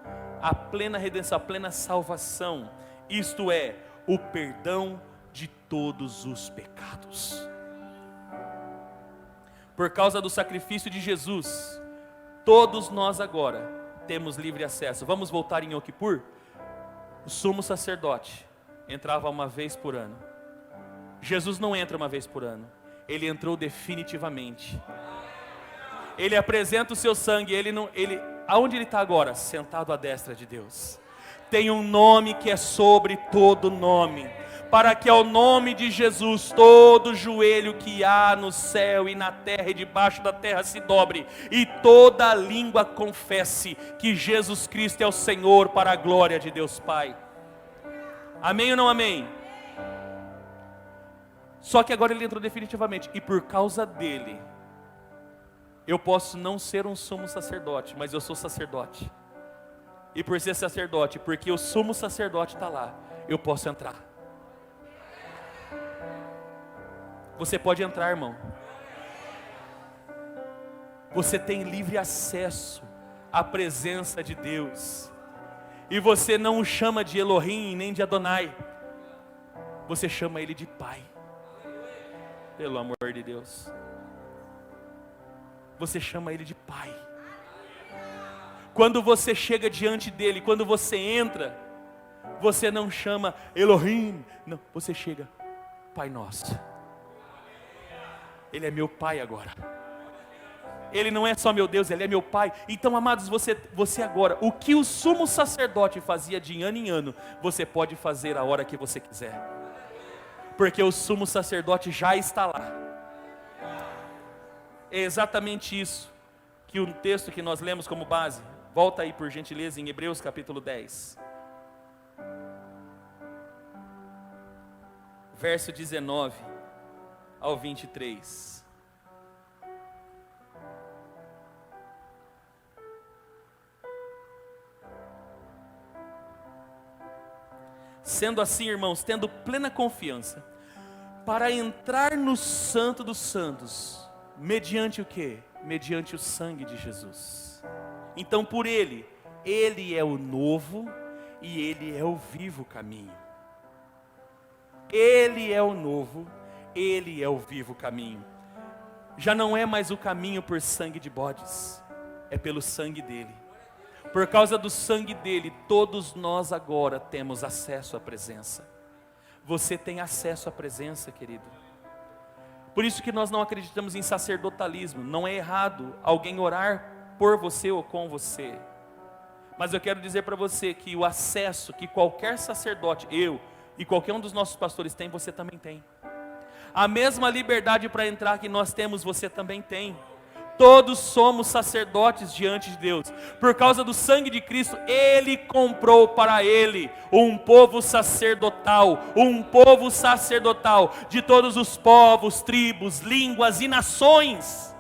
a plena salvação, isto é, o perdão de todos os pecados. Por causa do sacrifício de Jesus, todos nós agora temos livre acesso. Vamos voltar em Yom Kippur? O sumo sacerdote entrava uma vez por ano. Jesus não entra uma vez por ano. Ele entrou definitivamente. Ele apresenta o seu sangue. Aonde ele está agora? Sentado à destra de Deus. Tem um nome que é sobre todo nome, para que ao nome de Jesus todo joelho que há no céu e na terra e debaixo da terra se dobre, e toda língua confesse que Jesus Cristo é o Senhor, para a glória de Deus Pai. Amém ou não amém? Só que agora ele entrou definitivamente, e por causa dele, eu posso não ser um sumo sacerdote, mas eu sou sacerdote. E por ser sacerdote, porque o sumo sacerdote está lá, eu posso entrar. Você pode entrar, irmão. Você tem livre acesso à presença de Deus. E você não o chama de Elohim nem de Adonai. Você chama ele de Pai. Pelo amor de Deus. Você chama ele de Pai. Quando você chega diante dele, quando você entra, você não chama Elohim, não, você chega, Pai Nosso. Ele é meu Pai agora. Ele não é só meu Deus, Ele é meu Pai. Então, amados, você agora, o que o sumo sacerdote fazia de ano em ano, você pode fazer a hora que você quiser. Porque o sumo sacerdote já está lá. É exatamente isso que o texto que nós lemos como base. Volta aí por gentileza em Hebreus capítulo 10. Verso 19 ao 23. Sendo assim, irmãos, tendo plena confiança, para entrar no Santo dos Santos, mediante o quê? Mediante o sangue de Jesus. Então por Ele é o novo e Ele é o vivo caminho. Ele é o novo, Ele é o vivo caminho. Já não é mais o caminho por sangue de bodes, é pelo sangue dele. Por causa do sangue dele, todos nós agora temos acesso à presença. Você tem acesso à presença, querido. Por isso que nós não acreditamos em sacerdotalismo. Não é errado alguém orar por você ou com você. Mas eu quero dizer para você que o acesso que qualquer sacerdote, eu e qualquer um dos nossos pastores tem, você também tem. A mesma liberdade para entrar que nós temos, você também tem. Todos somos sacerdotes diante de Deus. Por causa do sangue de Cristo, Ele comprou para Ele um povo sacerdotal. Um povo sacerdotal de todos os povos, tribos, línguas e nações.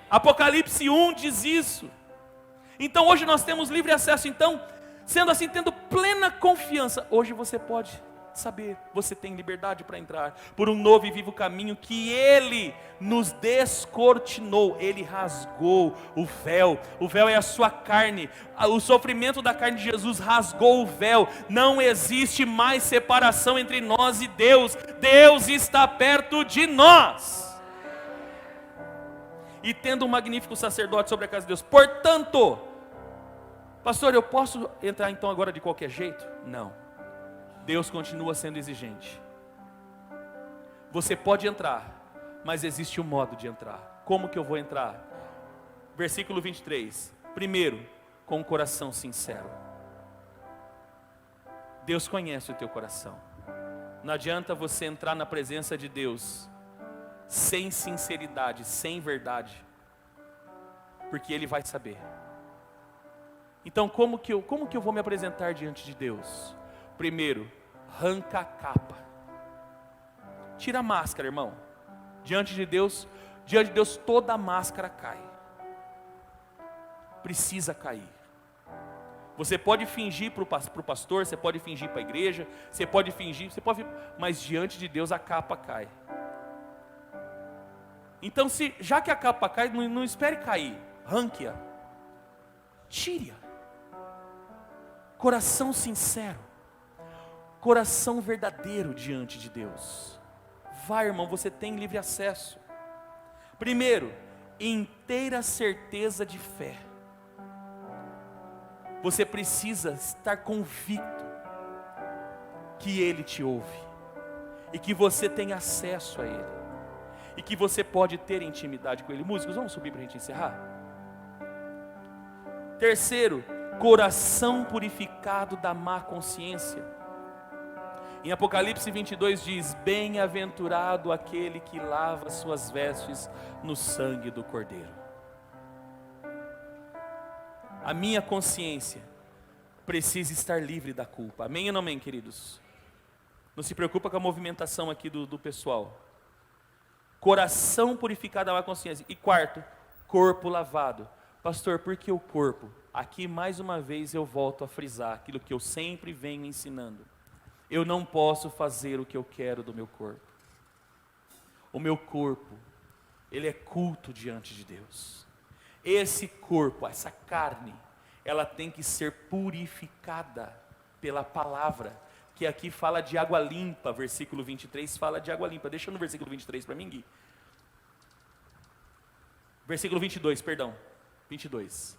Apocalipse 1 diz isso. Então hoje nós temos livre acesso. Então, sendo assim, tendo plena confiança, hoje você pode saber, você tem liberdade para entrar por um novo e vivo caminho que Ele nos descortinou. Ele rasgou o véu. O véu é a sua carne. O sofrimento da carne de Jesus rasgou o véu. Não existe mais separação entre nós e Deus. Deus está perto de nós. E tendo um magnífico sacerdote sobre a casa de Deus. Portanto, pastor, eu posso entrar então agora de qualquer jeito? Não. Deus continua sendo exigente. Você pode entrar, mas existe um modo de entrar. Como que eu vou entrar? Versículo 23. Primeiro, com um coração sincero. Deus conhece o teu coração. Não adianta você entrar na presença de Deus sem sinceridade, sem verdade, porque Ele vai saber. Então como que eu vou me apresentar diante de Deus? Primeiro, arranca a capa. Tira a máscara, irmão. Diante de Deus toda a máscara cai. Precisa cair. Você pode fingir para o pastor, você pode fingir para a igreja, você pode fingir, mas diante de Deus a capa cai. Então, já que a capa cai, não espere cair, arranque-a, tire-a. Coração sincero, coração verdadeiro diante de Deus. Vai, irmão, você tem livre acesso. Primeiro, inteira certeza de fé. Você precisa estar convicto que Ele te ouve, e que você tem acesso a Ele, e que você pode ter intimidade com Ele. Músicos, vamos subir para a gente encerrar? Terceiro, coração purificado da má consciência. Em Apocalipse 22 diz: bem-aventurado aquele que lava suas vestes no sangue do Cordeiro. A minha consciência precisa estar livre da culpa. Amém ou não amém, queridos? Não se preocupa com a movimentação aqui do pessoal. Coração purificado da má consciência. E quarto, corpo lavado. Pastor, por que o corpo? Aqui mais uma vez eu volto a frisar aquilo que eu sempre venho ensinando. Eu não posso fazer o que eu quero do meu corpo. O meu corpo, ele é culto diante de Deus. Esse corpo, essa carne, ela tem que ser purificada pela palavra, que aqui fala de água limpa, versículo 23 fala de água limpa. Deixa no versículo 23 para mim, Gui. Versículo 22, perdão, 22.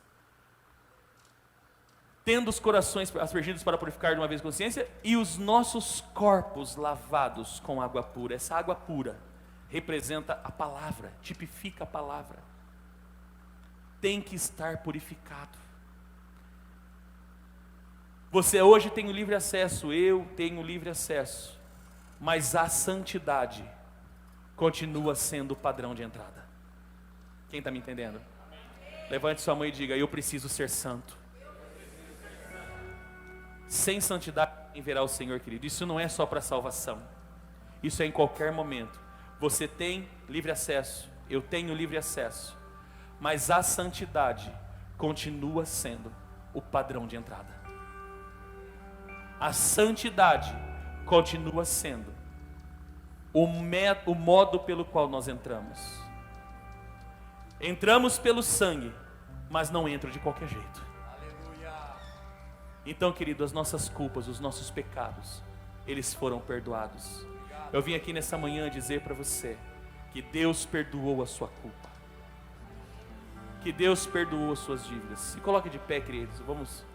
Tendo os corações aspergidos para purificar de uma vez a consciência, e os nossos corpos lavados com água pura. Essa água pura representa a palavra, tipifica a palavra. Tem que estar purificado. Você hoje tem o livre acesso, eu tenho livre acesso, mas a santidade continua sendo o padrão de entrada. Quem está me entendendo? Levante sua mão e diga: eu preciso ser santo. Sem santidade ninguém verá o Senhor, querido. Isso não é só para salvação, isso é em qualquer momento. Você tem livre acesso, eu tenho livre acesso, mas a santidade continua sendo o padrão de entrada. A santidade continua sendo o modo pelo qual nós entramos. Entramos pelo sangue, mas não entro de qualquer jeito. Aleluia. Então, querido, as nossas culpas, os nossos pecados, eles foram perdoados. Eu vim aqui nessa manhã dizer para você que Deus perdoou a sua culpa, que Deus perdoou as suas dívidas. Se coloque de pé, queridos, vamos